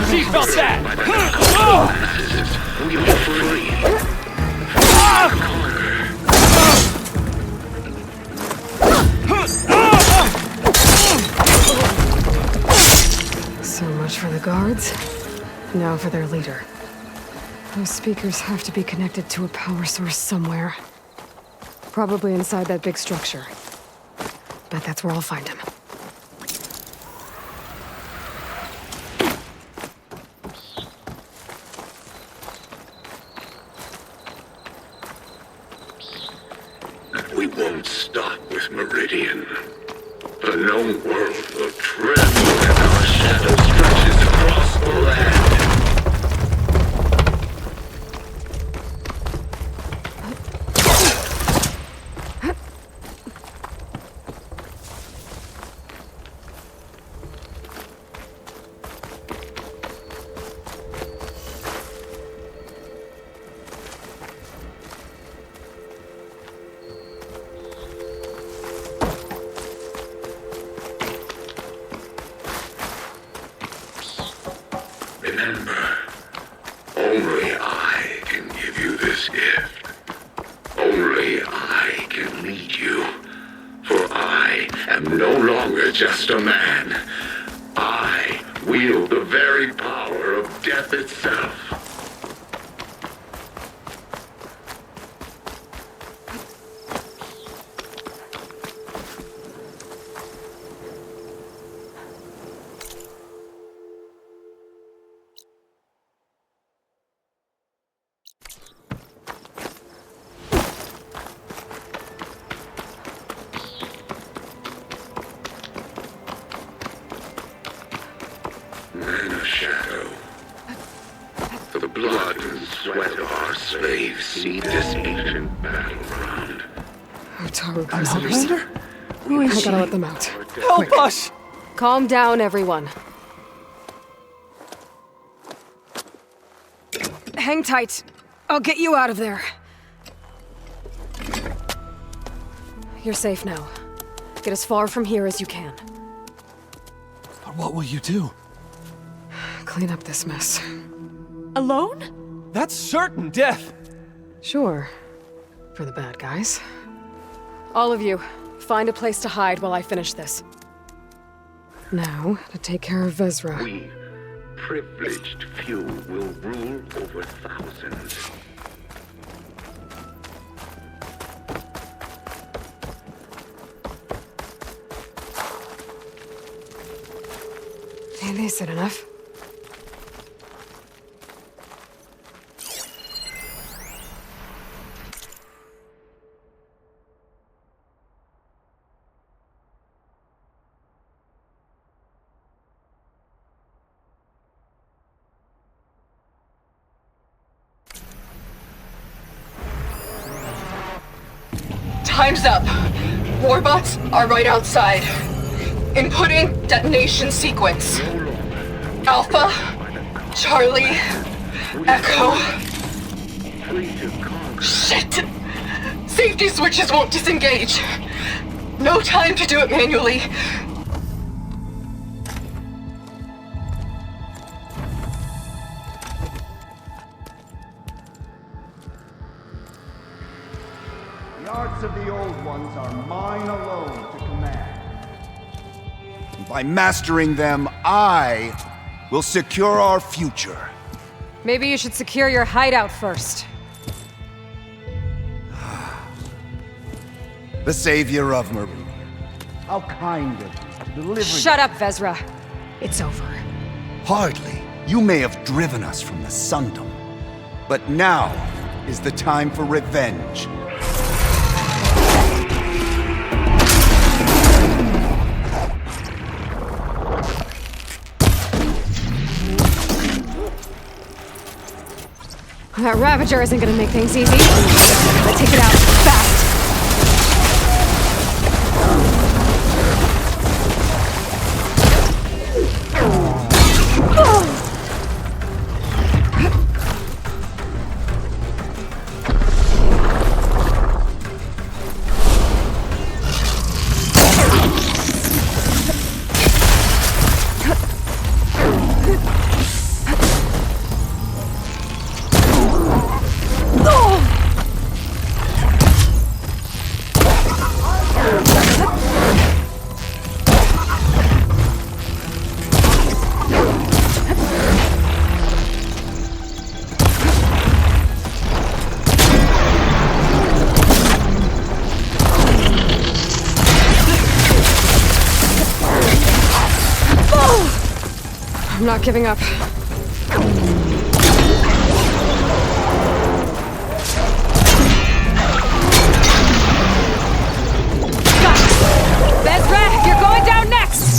She felt that! We are free. So much for the guards. Now for their leader. Those speakers have to be connected to a power source somewhere. Probably inside that big structure. Bet that's where I'll find him. We won't stop with Meridian. The known world will tremble as our shadow stretches across the land. Remember, only I can give you this gift. Only I can lead you. For I am no longer just a man. I wield the very power of death itself. shadow. The blood and sweat of our slaves seed this ancient battleground. Utaru Crusaders. I gotta let them out. Help us! Calm down, everyone. Hang tight. I'll get you out of there. You're safe now. Get as far from here as you can. But what will you do? Clean up this mess. Alone? That's certain death! Sure. For the bad guys. All of you, find a place to hide while I finish this. Now, to take care of Vezra. We, privileged few, will rule over thousands. Ain't decent enough. Time's up. Warbots are right outside. Inputting detonation sequence. Alpha, Charlie, Echo. Shit! Safety switches won't disengage. No time to do it manually. The arts of the old ones are mine alone to command. By mastering them, I will secure our future. Maybe you should secure your hideout first. The savior of Marie. How kind of you, delivering. Shut up, Vezra. It's over. Hardly. You may have driven us from the Sundom. But now is the time for revenge. That Ravager isn't gonna make things easy. Let's take it out fast. I'm not giving up. Vezra, you're going down next!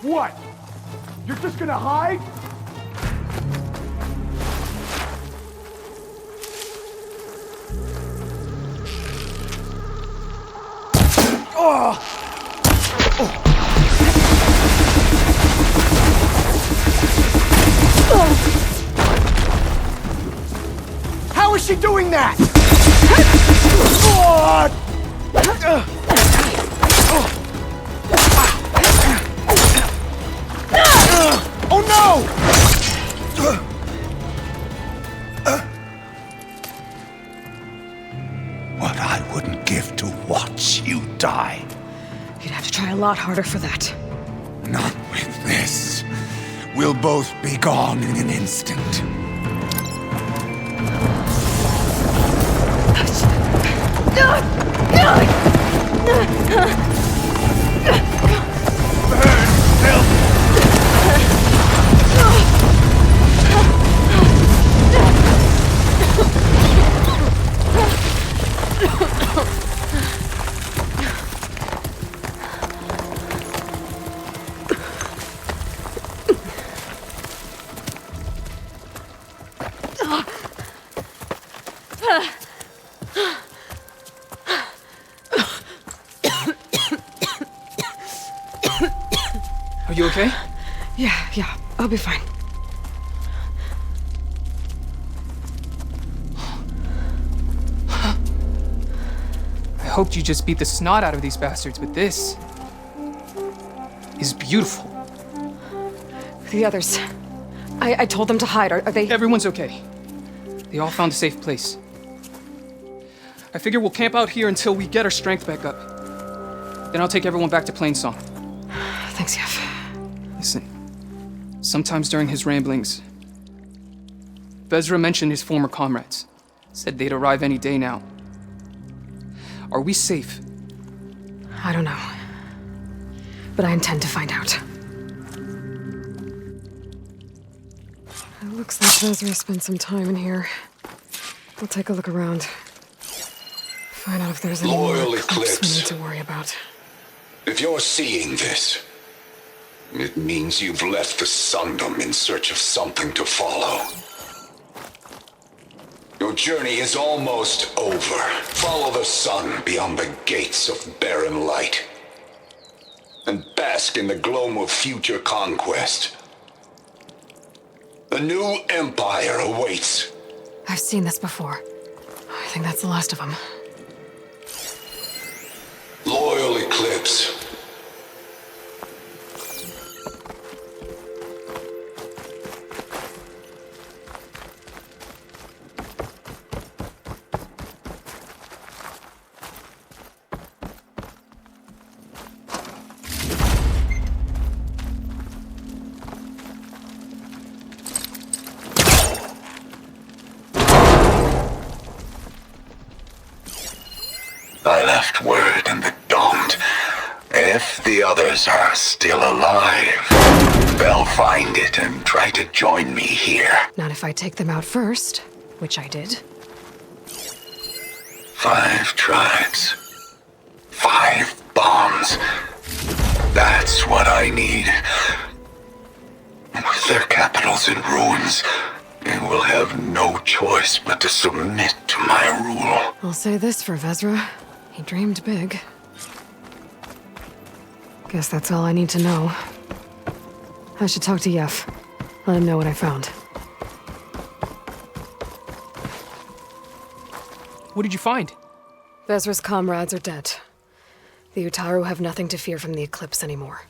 What? You're just gonna hide? Oh! she doing that? Oh no! What I wouldn't give to watch you die. You'd have to try a lot harder for that. Not with this. We'll both be gone in an instant. Are you okay? Yeah, I'll be fine. I hoped you just beat the snot out of these bastards, but this is beautiful. The others. I told them to hide. Are they... Everyone's okay. They all found a safe place. I figure we'll camp out here until we get our strength back up. Then I'll take everyone back to Plainsong. Thanks, Yef. Listen, sometimes during his ramblings, Vezra mentioned his former comrades. Said they'd arrive any day now. Are we safe? I don't know. But I intend to find out. It looks like Vezra spent some time in here. I'll take a look around. Find out if there's any more Loyal clips we Eclipse. need to worry about. If you're seeing this, it means you've left the Sundom in search of something to follow. Your journey is almost over. Follow the sun beyond the gates of barren light, and bask in the gloam of future conquest. A new empire awaits. I've seen this before. I think that's the last of them. Loyal Eclipse. I left word in the Domed. If the others are still alive, they'll find it and try to join me here. Not if I take them out first, which I did. 5 tribes. 5 bombs. That's what I need. With their capitals in ruins, they will have no choice but to submit to my rule. I'll say this for Vezra. He dreamed big. Guess that's all I need to know. I should talk to Yef. Let him know what I found. What did you find? Vezra's comrades are dead. The Utaru have nothing to fear from the Eclipse anymore.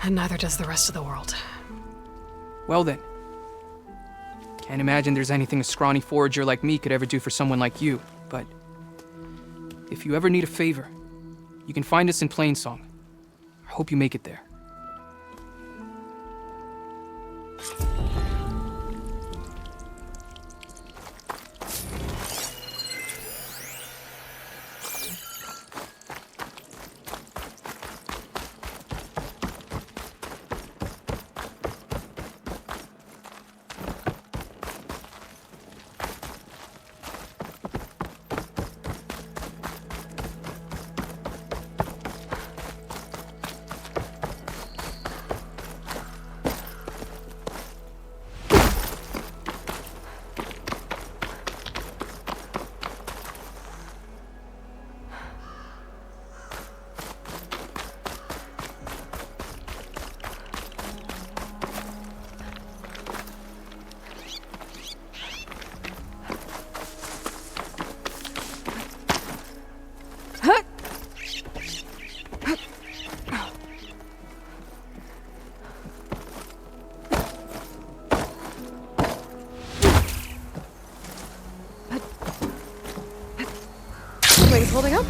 And neither does the rest of the world. Well then. Can't imagine there's anything a scrawny forager like me could ever do for someone like you, but if you ever need a favor, you can find us in Plainsong. I hope you make it there. Holding up?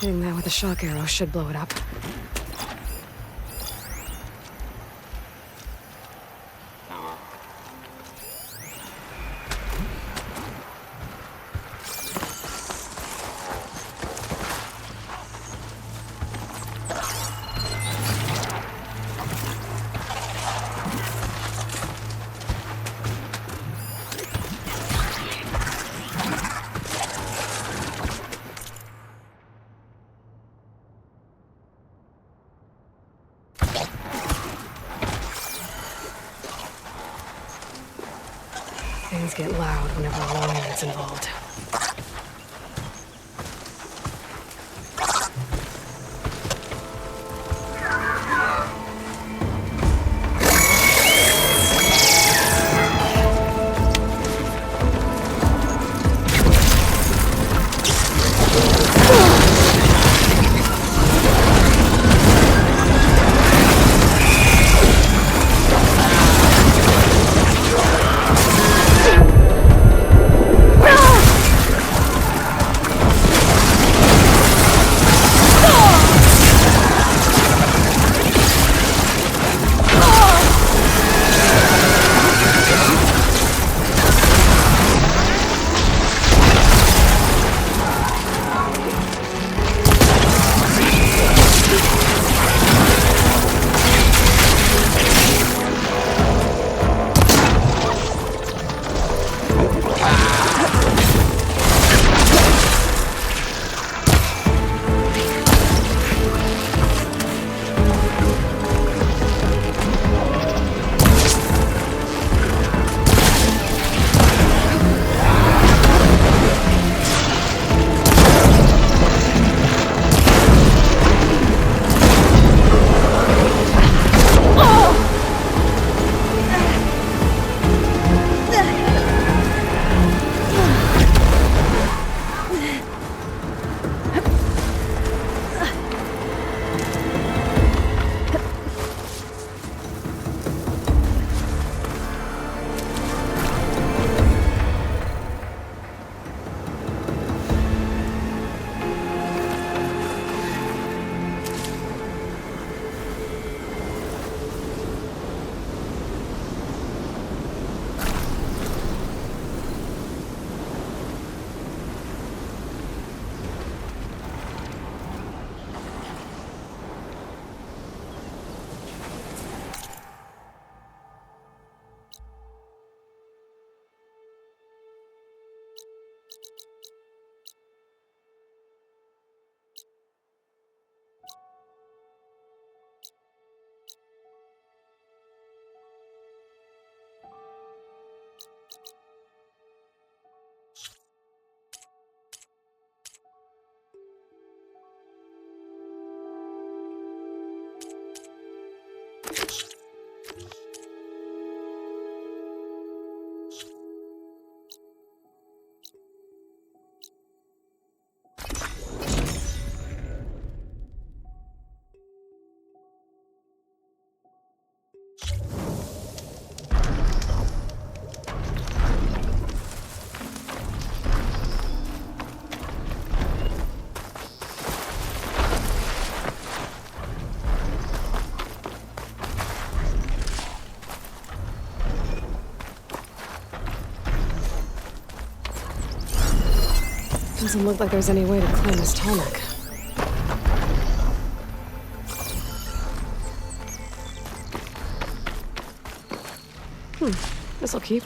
Hitting that with a shock arrow should blow it up. Things get loud whenever a lion's involved. Doesn't look like there's any way to climb this tonic. This'll keep.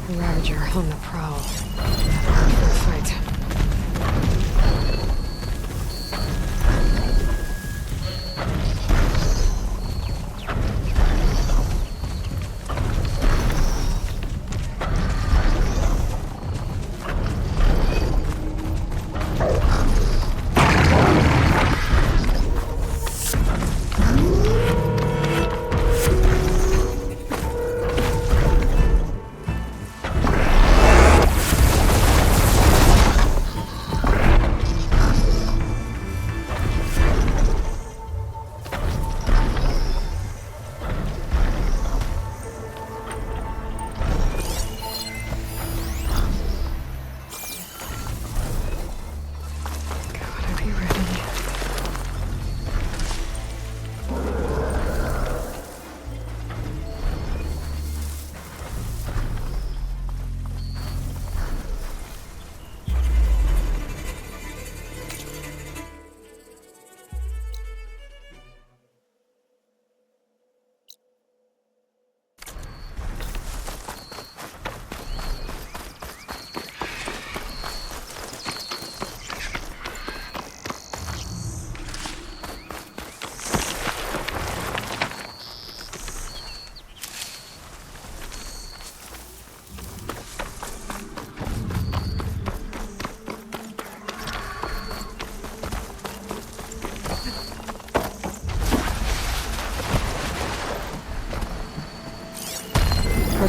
Ravager on the prowl. Fight.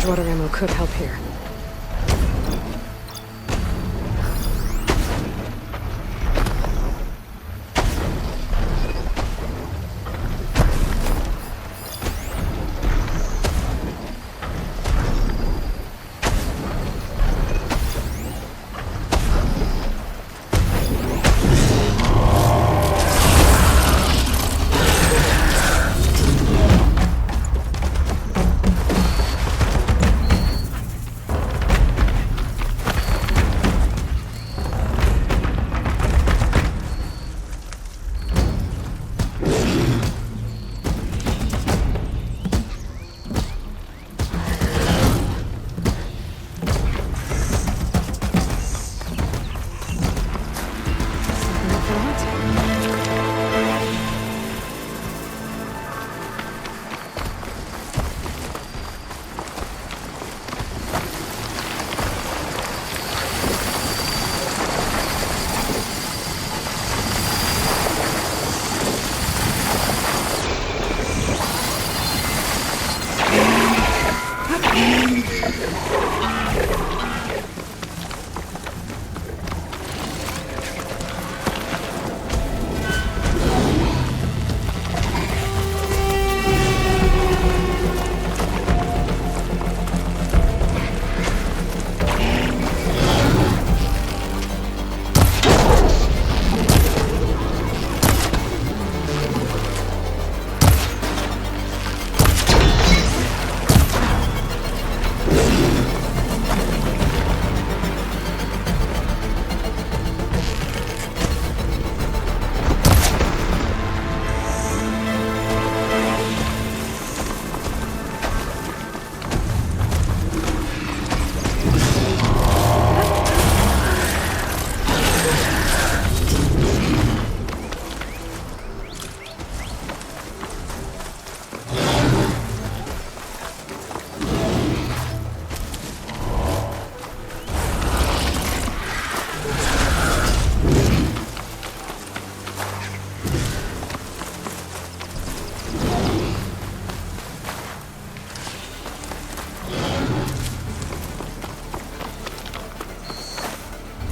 Water ammo could help here.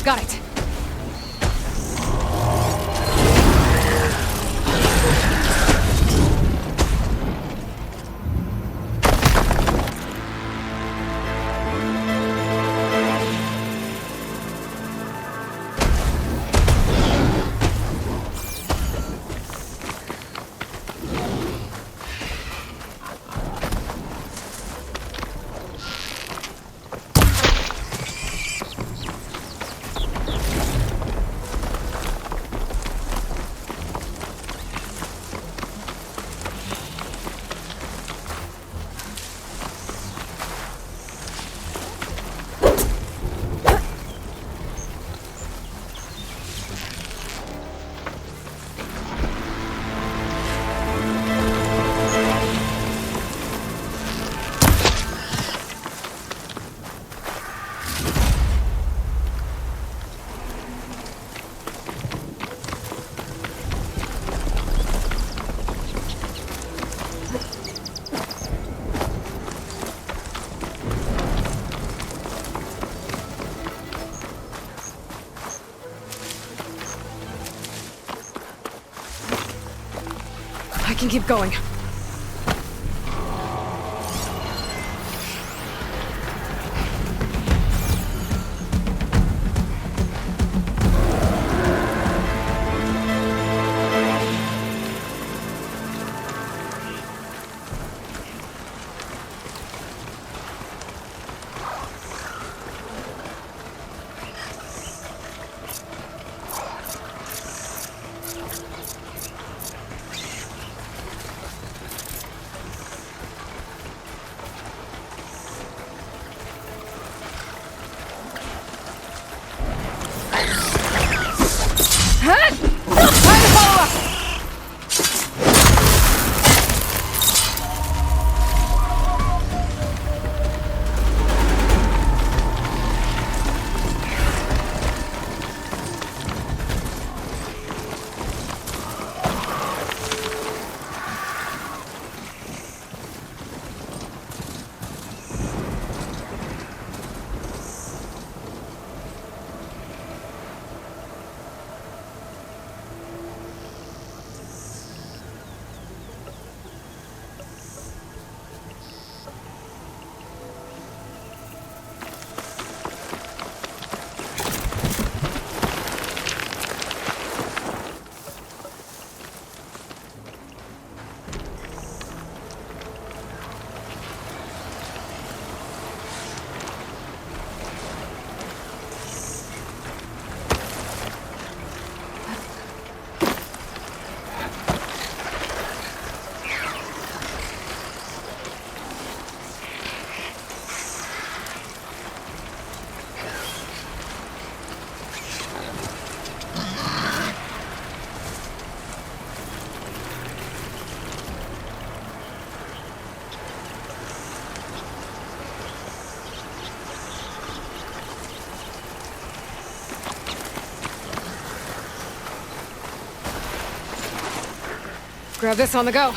Got it. I can keep going. Grab this on the go.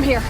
from here.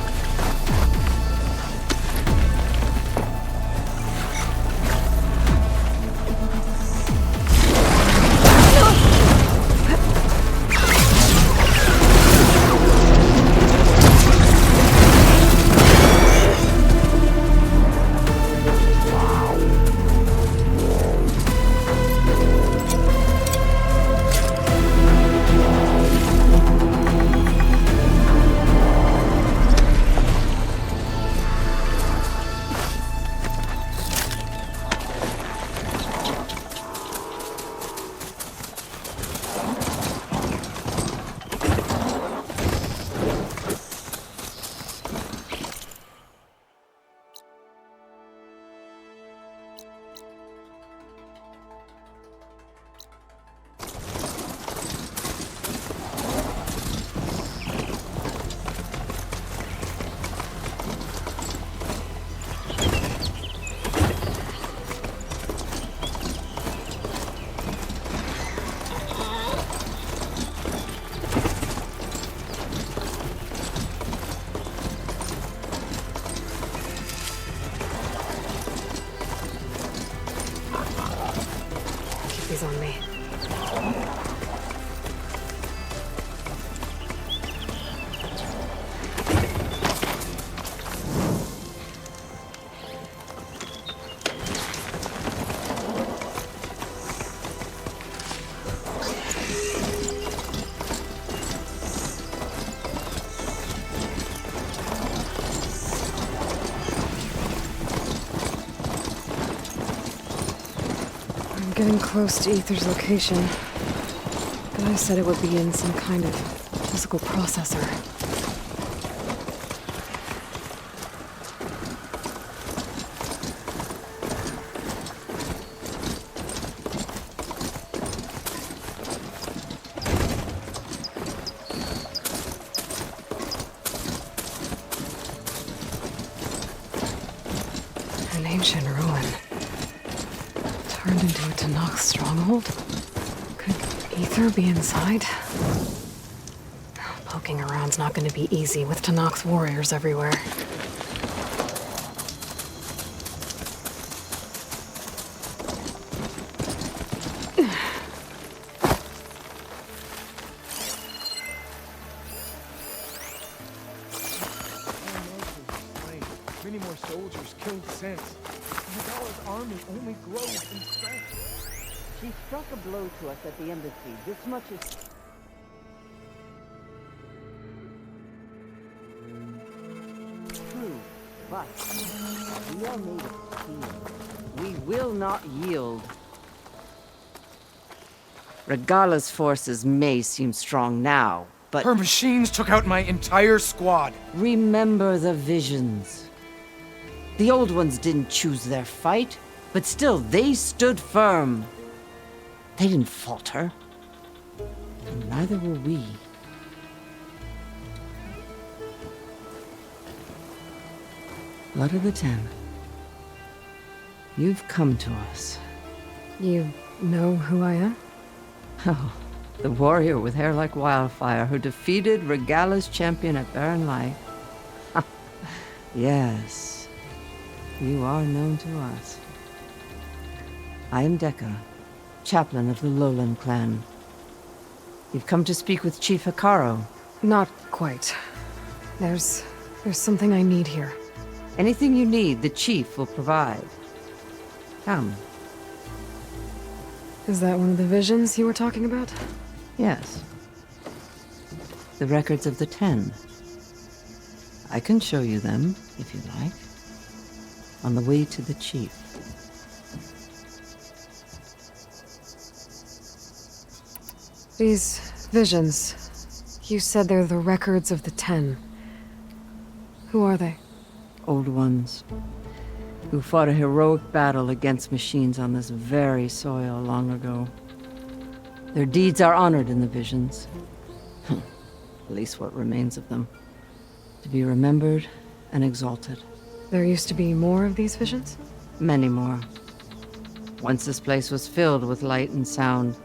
He's on me. Getting close to Ether's location. But I said it would be in some kind of physical processor. An ancient ruin. Turned into a Tanakh stronghold? Could Ether be inside? Poking around's not going to be easy with Tanakh's warriors everywhere. Many more soldiers killed since. Nagala's army only grows in strength. She struck a blow to us at the embassy. This much is... true, but we are made of steel. We will not yield. Regala's forces may seem strong now, but... Her machines took out my entire squad. Remember the visions. The old ones didn't choose their fight, but still, they stood firm. They didn't falter. And neither will we. Blood of the Ten. You've come to us. You know who I am? Oh, the warrior with hair like wildfire who defeated Regala's champion at Barren Light. Yes. You are known to us. I am Dekka, chaplain of the Lowland clan. You've come to speak with Chief Hikaru. Not quite. There's something I need here. Anything you need, the chief will provide. Come. Is that one of the visions you were talking about? Yes. The records of the Ten. I can show you them, if you like. On the way to the chief. These visions, you said they're the records of the Ten. Who are they? Old ones, who fought a heroic battle against machines on this very soil long ago. Their deeds are honored in the visions. At least what remains of them. To be remembered and exalted. There used to be more of these visions? Many more. Once this place was filled with light and sound,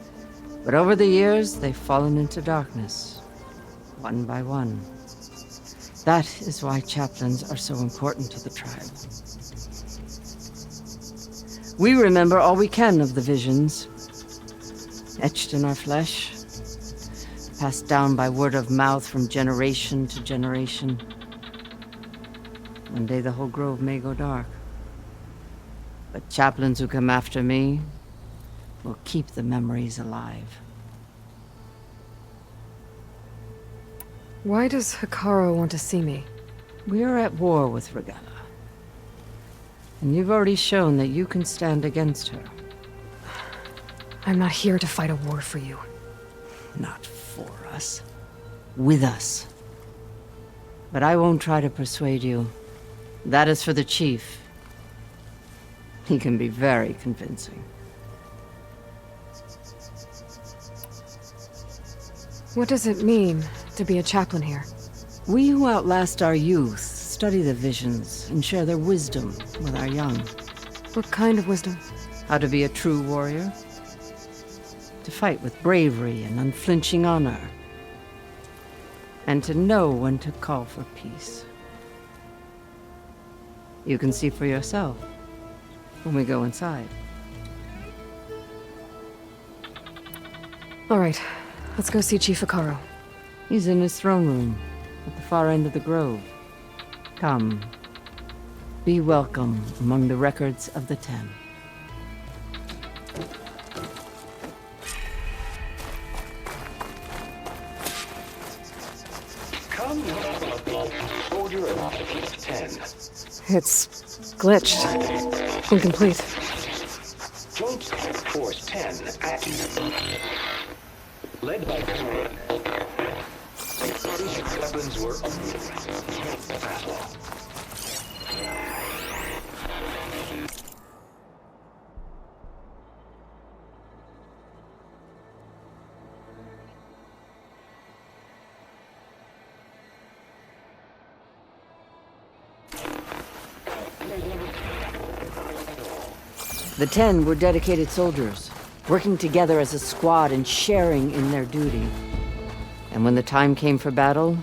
but over the years, they've fallen into darkness, one by one. That is why chaplains are so important to the tribe. We remember all we can of the visions, etched in our flesh, passed down by word of mouth from generation to generation. One day the whole grove may go dark. But chaplains who come after me will keep the memories alive. Why does Hikaru want to see me? We are at war with Regalla. And you've already shown that you can stand against her. I'm not here to fight a war for you. Not for us. With us. But I won't try to persuade you. That is for the chief. He can be very convincing. What does it mean to be a chaplain here? We who outlast our youth study the visions and share their wisdom with our young. What kind of wisdom? How to be a true warrior. To fight with bravery and unflinching honor. And to know when to call for peace. You can see for yourself when we go inside. All right, let's go see Chief Hikaru. He's in his throne room at the far end of the grove. Come. Be welcome among the records of the Ten. Come, soldier of 10. It's glitched. Incomplete. Joint Force 10 active. Led by these weapons were battle. The 10 were dedicated soldiers, working together as a squad and sharing in their duty. And when the time came for battle,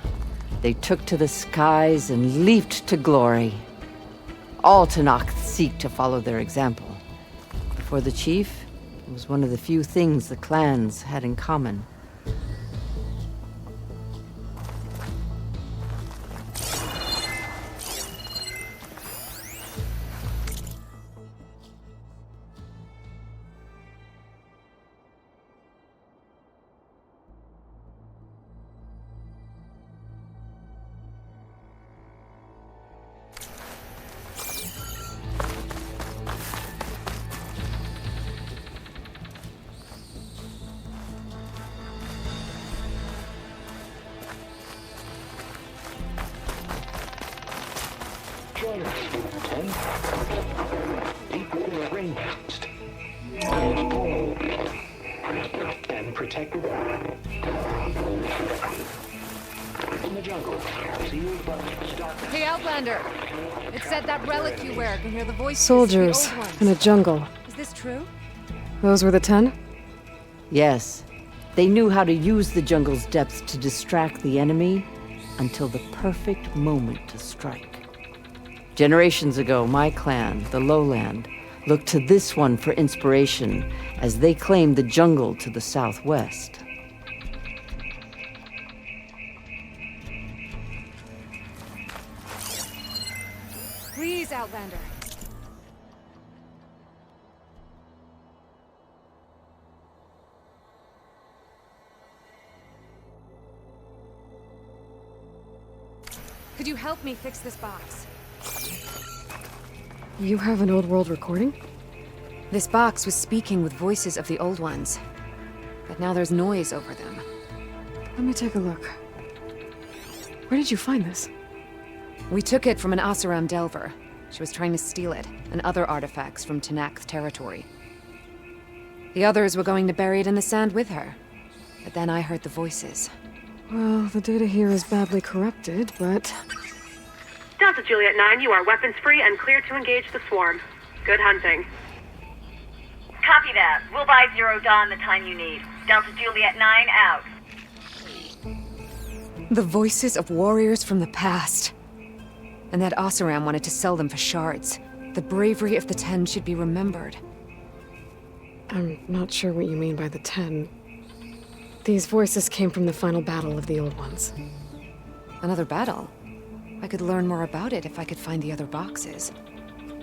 they took to the skies and leaped to glory. All Tenakth seek to follow their example. For the chief, it was one of the few things the clans had in common. And protected in the jungle, sealed by darkness. Hey, Outlander! It said that relic you wear can hear the voices Soldiers of the old ones. in a jungle. Is this true? Those were the 10? Yes, they knew how to use the jungle's depths to distract the enemy until the perfect moment to strike. Generations ago, my clan, the Lowland, looked to this one for inspiration as they claimed the jungle to the southwest. Please, Outlander. Could you help me fix this box? You have an old world recording? This box was speaking with voices of the old ones. But now there's noise over them. Let me take a look. Where did you find this? We took it from an Oseram Delver. She was trying to steal it, and other artifacts from Tenakth territory. The others were going to bury it in the sand with her. But then I heard the voices. Well, the data here is badly corrupted, but... Delta Juliet 9, you are weapons-free and clear to engage the swarm. Good hunting. Copy that. We'll buy Zero Dawn the time you need. Delta Juliet 9 out. The voices of warriors from the past. And that Oseram wanted to sell them for shards. The bravery of the Ten should be remembered. I'm not sure what you mean by the Ten. These voices came from the final battle of the Old Ones. Another battle? I could learn more about it if I could find the other boxes.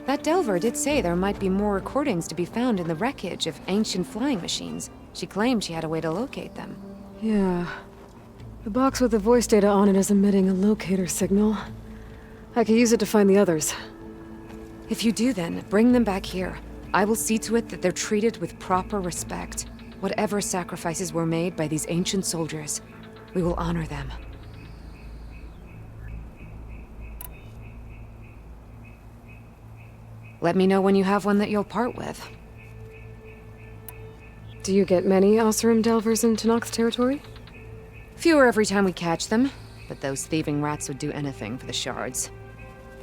That Delver did say there might be more recordings to be found in the wreckage of ancient flying machines. She claimed she had a way to locate them. Yeah. The box with the voice data on it is emitting a locator signal. I could use it to find the others. If you do then, bring them back here. I will see to it that they're treated with proper respect. Whatever sacrifices were made by these ancient soldiers, we will honor them. Let me know when you have one that you'll part with. Do you get many Oseram Delvers in Tenakth's territory? Fewer every time we catch them, but those thieving rats would do anything for the shards.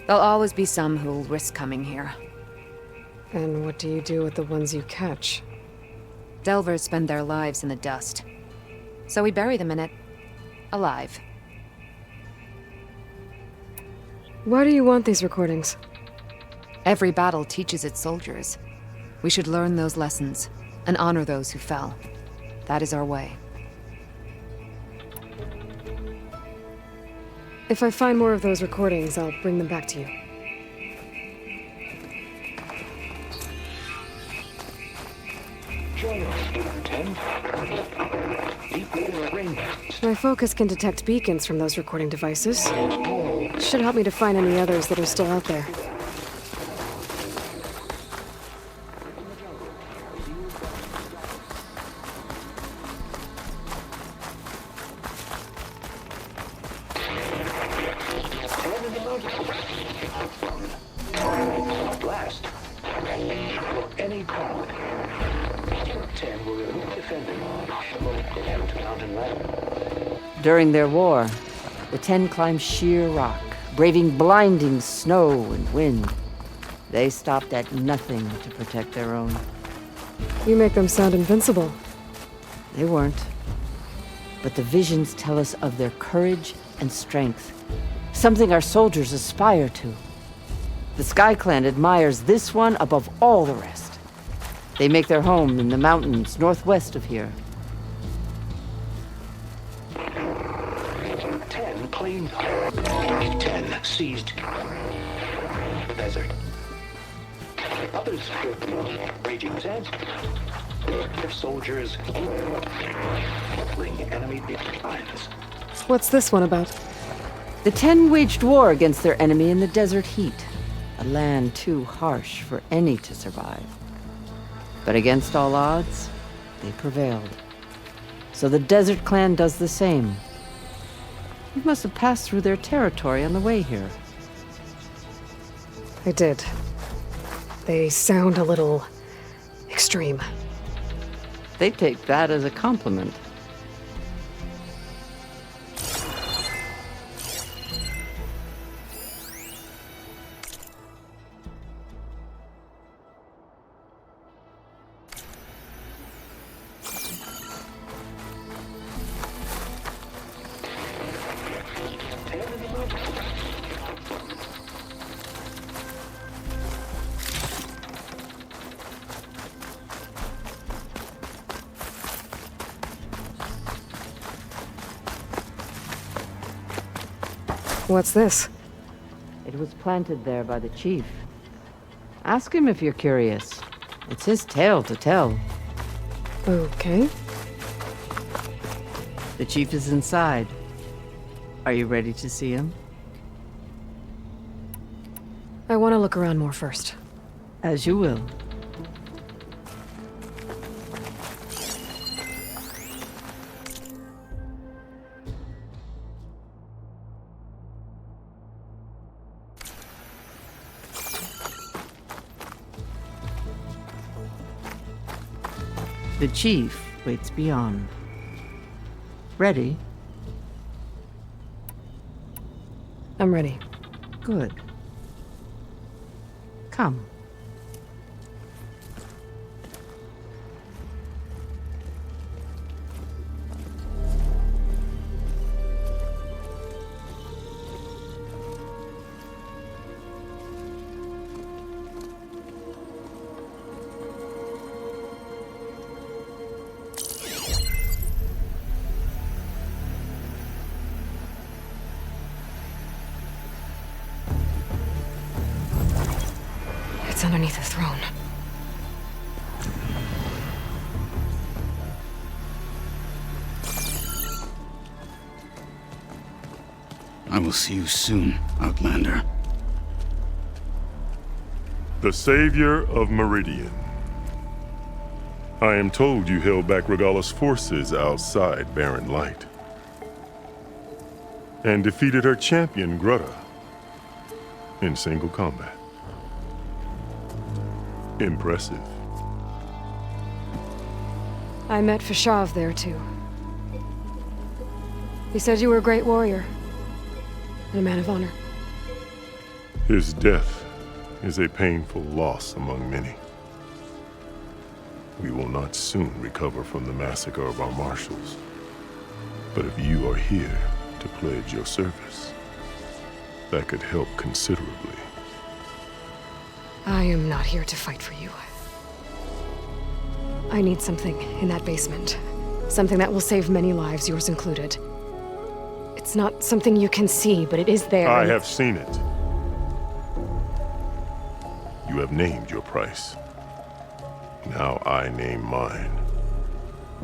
There'll always be some who'll risk coming here. And what do you do with the ones you catch? Delvers spend their lives in the dust. So we bury them in it. Alive. Why do you want these recordings? Every battle teaches its soldiers. We should learn those lessons, and honor those who fell. That is our way. If I find more of those recordings, I'll bring them back to you. My focus can detect beacons from those recording devices. Should help me to find any others that are still out there. During their war, the Ten climbed sheer rock, braving blinding snow and wind. They stopped at nothing to protect their own. You make them sound invincible. They weren't. But the visions tell us of their courage and strength, something our soldiers aspire to. The Sky Clan admires this one above all the rest. They make their home in the mountains northwest of here. 10 seized the desert. Others feared the raging sands. Their soldiers battling enemy lines. What's this one about? The Ten waged war against their enemy in the desert heat, a land too harsh for any to survive. But against all odds, they prevailed. So the Desert Clan does the same. You must have passed through their territory on the way here. I did. They sound a little extreme. They take that as a compliment. What's this? It was planted there by the chief. Ask him if you're curious. It's his tale to tell. Okay. The chief is inside. Are you ready to see him? I want to look around more first. As you will. The chief waits beyond. Ready? I'm ready. Good. Come. beneath a throne. I will see you soon, Outlander. The Savior of Meridian. I am told you held back Regalla's forces outside Barren Light. And defeated her champion, Grutta, in single combat. Impressive. I met Fashav there, too. He said you were a great warrior. And a man of honor. His death is a painful loss among many. We will not soon recover from the massacre of our marshals. But if you are here to pledge your service, that could help considerably. I am not here to fight for you. I need something in that basement. Something that will save many lives, yours included. It's not something you can see, but it is there. I have seen it. You have named your price. Now I name mine.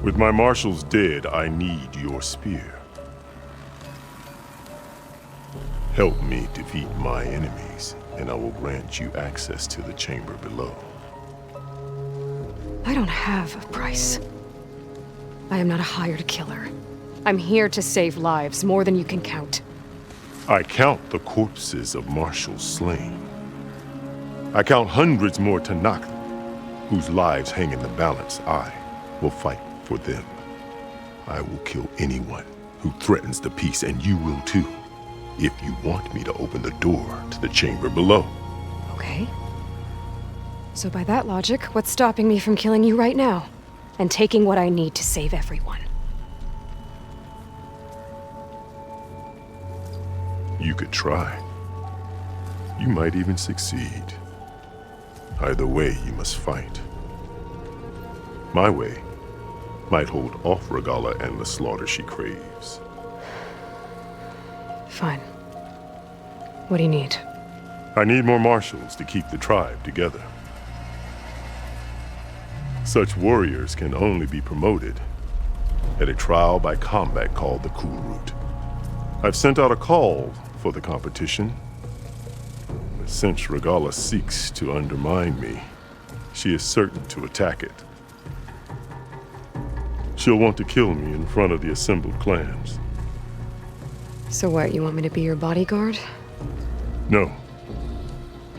With my marshals dead, I need your spear. Help me defeat my enemies, and I will grant you access to the chamber below. I don't have a price. I am not a hired killer. I'm here to save lives, more than you can count. I count the corpses of marshals slain. I count hundreds more Tanakh, whose lives hang in the balance. I will fight for them. I will kill anyone who threatens the peace, and you will too, if you want me to open the door to the chamber below. Okay. So by that logic, what's stopping me from killing you right now? And taking what I need to save everyone? You could try. You might even succeed. Either way, you must fight. My way might hold off Regalla and the slaughter she craves. Fine. What do you need? I need more marshals to keep the tribe together. Such warriors can only be promoted at a trial by combat called the Cool Route. I've sent out a call for the competition. But since Regalla seeks to undermine me, she is certain to attack it. She'll want to kill me in front of the assembled clans. So what, you want me to be your bodyguard? No.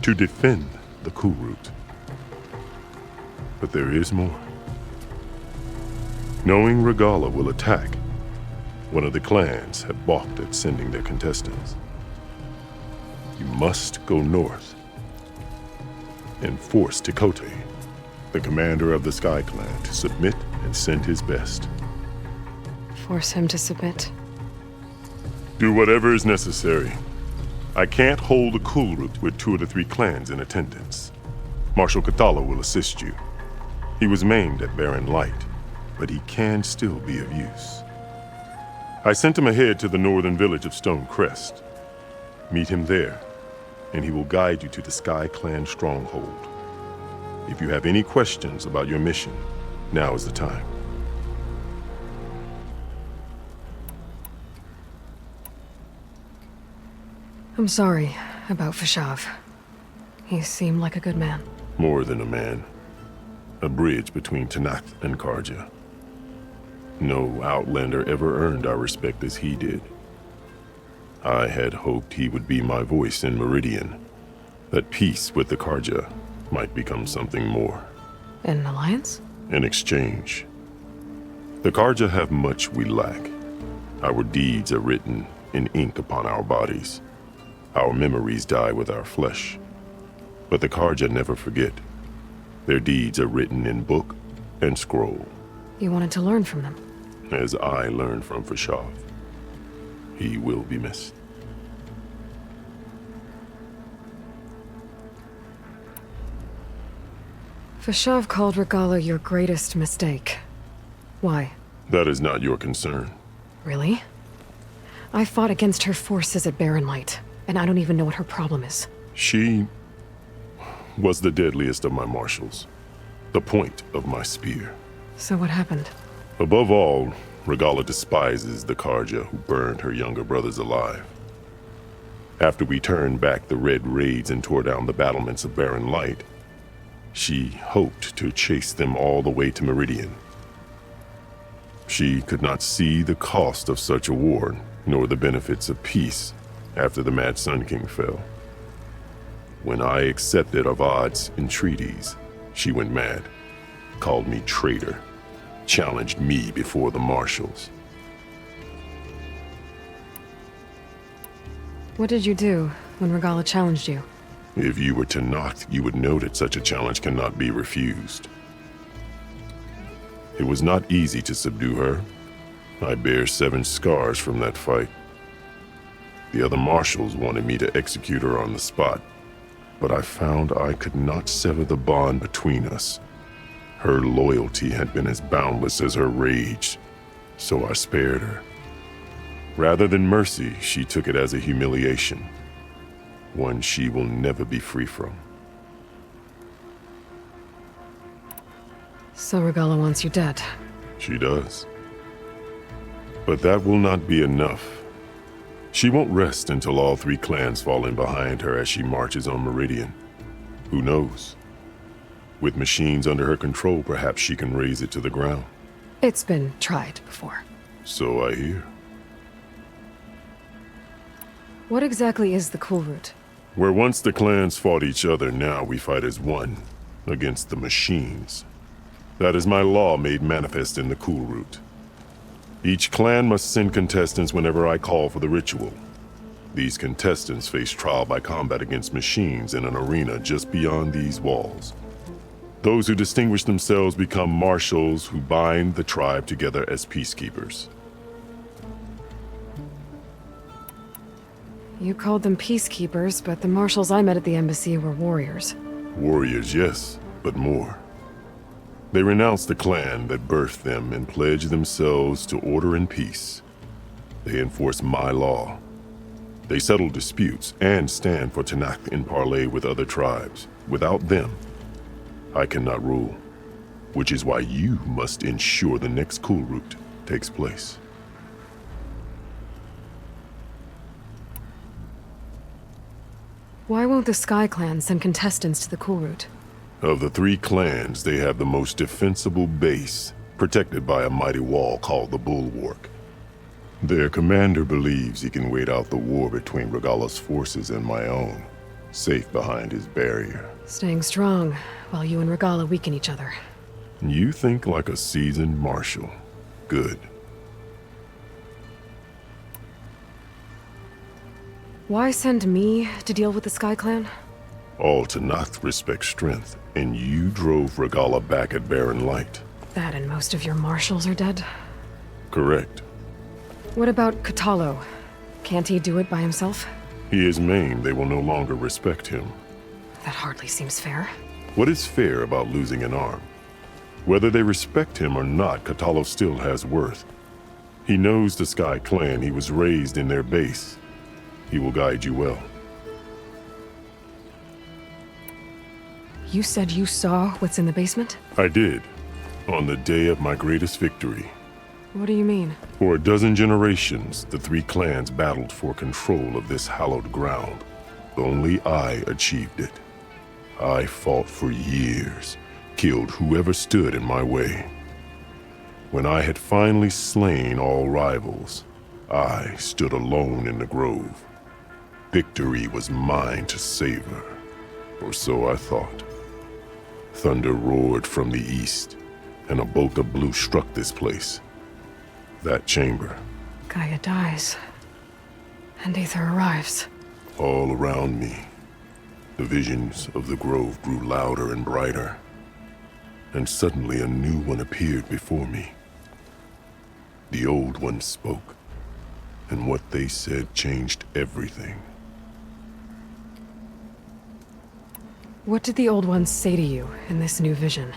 To defend the Cool Route. But there is more. Knowing Regalla will attack, one of the clans have balked at sending their contestants. You must go north and force Tekote, the commander of the Sky Clan, to submit and send his best. Force him to submit? Do whatever is necessary. I can't hold the Cool Route with 2 of the 3 clans in attendance. Marshal Kathala will assist you. He was maimed at Barren Light, but he can still be of use. I sent him ahead to the northern village of Stone Crest. Meet him there, and he will guide you to the Sky Clan stronghold. If you have any questions about your mission, now is the time. I'm sorry about Fashav. He seemed like a good man. More than a man. A bridge between Tanakh and Karja. No Outlander ever earned our respect as he did. I had hoped he would be my voice in Meridian, that peace with the Karja might become something more. An alliance? In exchange. The Karja have much we lack. Our deeds are written in ink upon our bodies. Our memories die with our flesh. But the Karja never forget. Their deeds are written in book and scroll. You wanted to learn from them? As I learned from Fashav. He will be missed. Fashav called Regalla your greatest mistake. Why? That is not your concern. Really? I fought against her forces at Barren Light, and I don't even know what her problem is. She was the deadliest of my marshals, the point of my spear. So what happened? Above all, Regala despises the Karja who burned her younger brothers alive. After we turned back the red raids and tore down the battlements of Barren Light, she hoped to chase them all the way to Meridian. She could not see the cost of such a war, nor the benefits of peace after the Mad Sun King fell. When I accepted Avad's entreaties, she went mad, called me traitor, challenged me before the marshals. What did you do when Regala challenged you? If you were Tenakth, you would know that such a challenge cannot be refused. It was not easy to subdue her. I bear 7 scars from that fight. The other marshals wanted me to execute her on the spot, but I found I could not sever the bond between us. Her loyalty had been as boundless as her rage, so I spared her. Rather than mercy, she took it as a humiliation, one she will never be free from. So Regala wants you dead. She does. But that will not be enough. She won't rest until all 3 clans fall in behind her as she marches on Meridian. Who knows? With machines under her control, perhaps she can raze it to the ground. It's been tried before. So I hear. What exactly is the Cool Route? Where once the clans fought each other, now we fight as one, against the machines. That is my law made manifest in the Cool Route. Each clan must send contestants whenever I call for the ritual. These contestants face trial by combat against machines in an arena just beyond these walls. Those who distinguish themselves become marshals who bind the tribe together as peacekeepers. You called them peacekeepers, but the marshals I met at the embassy were warriors. Warriors, yes, but more. They renounce the clan that birthed them and pledge themselves to order and peace. They enforce my law. They settle disputes and stand for Tenakth in parley with other tribes. Without them, I cannot rule, which is why you must ensure the next Cool Route takes place. Why won't the Sky Clan send contestants to the Cool Route? Of the 3 clans, they have the most defensible base, protected by a mighty wall called the Bulwark. Their commander believes he can wait out the war between Regala's forces and my own, safe behind his barrier. Staying strong, while you and Regala weaken each other. You think like a seasoned marshal. Good. Why send me to deal with the Sky Clan? All Tenakth respect strength, and you drove Regala back at Barren Light. That and most of your marshals are dead? Correct. What about Katalo? Can't he do it by himself? He is maimed. They will no longer respect him. That hardly seems fair. What is fair about losing an arm? Whether they respect him or not, Katalo still has worth. He knows the Sky Clan. He was raised in their base. He will guide you well. You said you saw what's in the basement? I did, on the day of my greatest victory. What do you mean? For a dozen generations, the 3 clans battled for control of this hallowed ground. Only I achieved it. I fought for years, killed whoever stood in my way. When I had finally slain all rivals, I stood alone in the grove. Victory was mine to savor, or so I thought. Thunder roared from the east, and a bolt of blue struck this place. That chamber. Gaia dies, and Aether arrives. All around me, the visions of the grove grew louder and brighter, and suddenly a new one appeared before me. The old one spoke, and what they said changed everything. What did the old ones say to you in this new vision?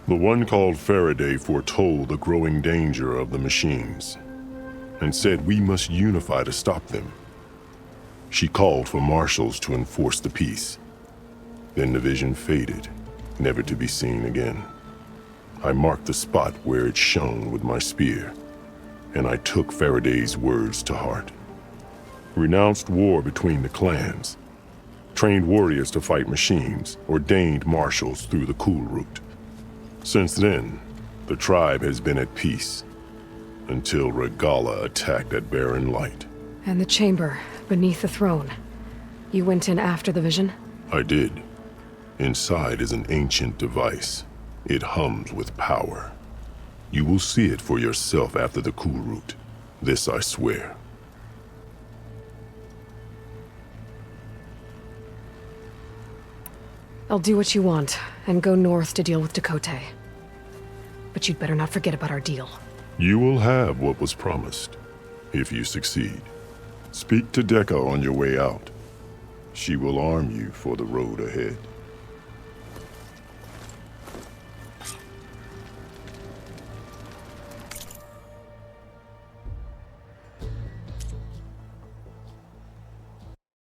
The one called Faraday foretold the growing danger of the machines, and said we must unify to stop them. She called for marshals to enforce the peace. Then the vision faded, never to be seen again. I marked the spot where it shone with my spear, and I took Faraday's words to heart. Renounced war between the clans, trained warriors to fight machines, ordained marshals through the cool route. Since then, the tribe has been at peace, until Regala attacked at Barren Light. And the chamber, beneath the throne. You went in after the vision? I did. Inside is an ancient device. It hums with power. You will see it for yourself after the cool route. This I swear. I'll do what you want, and go north to deal with Dakota. But you'd better not forget about our deal. You will have what was promised, if you succeed. Speak to Dekka on your way out. She will arm you for the road ahead.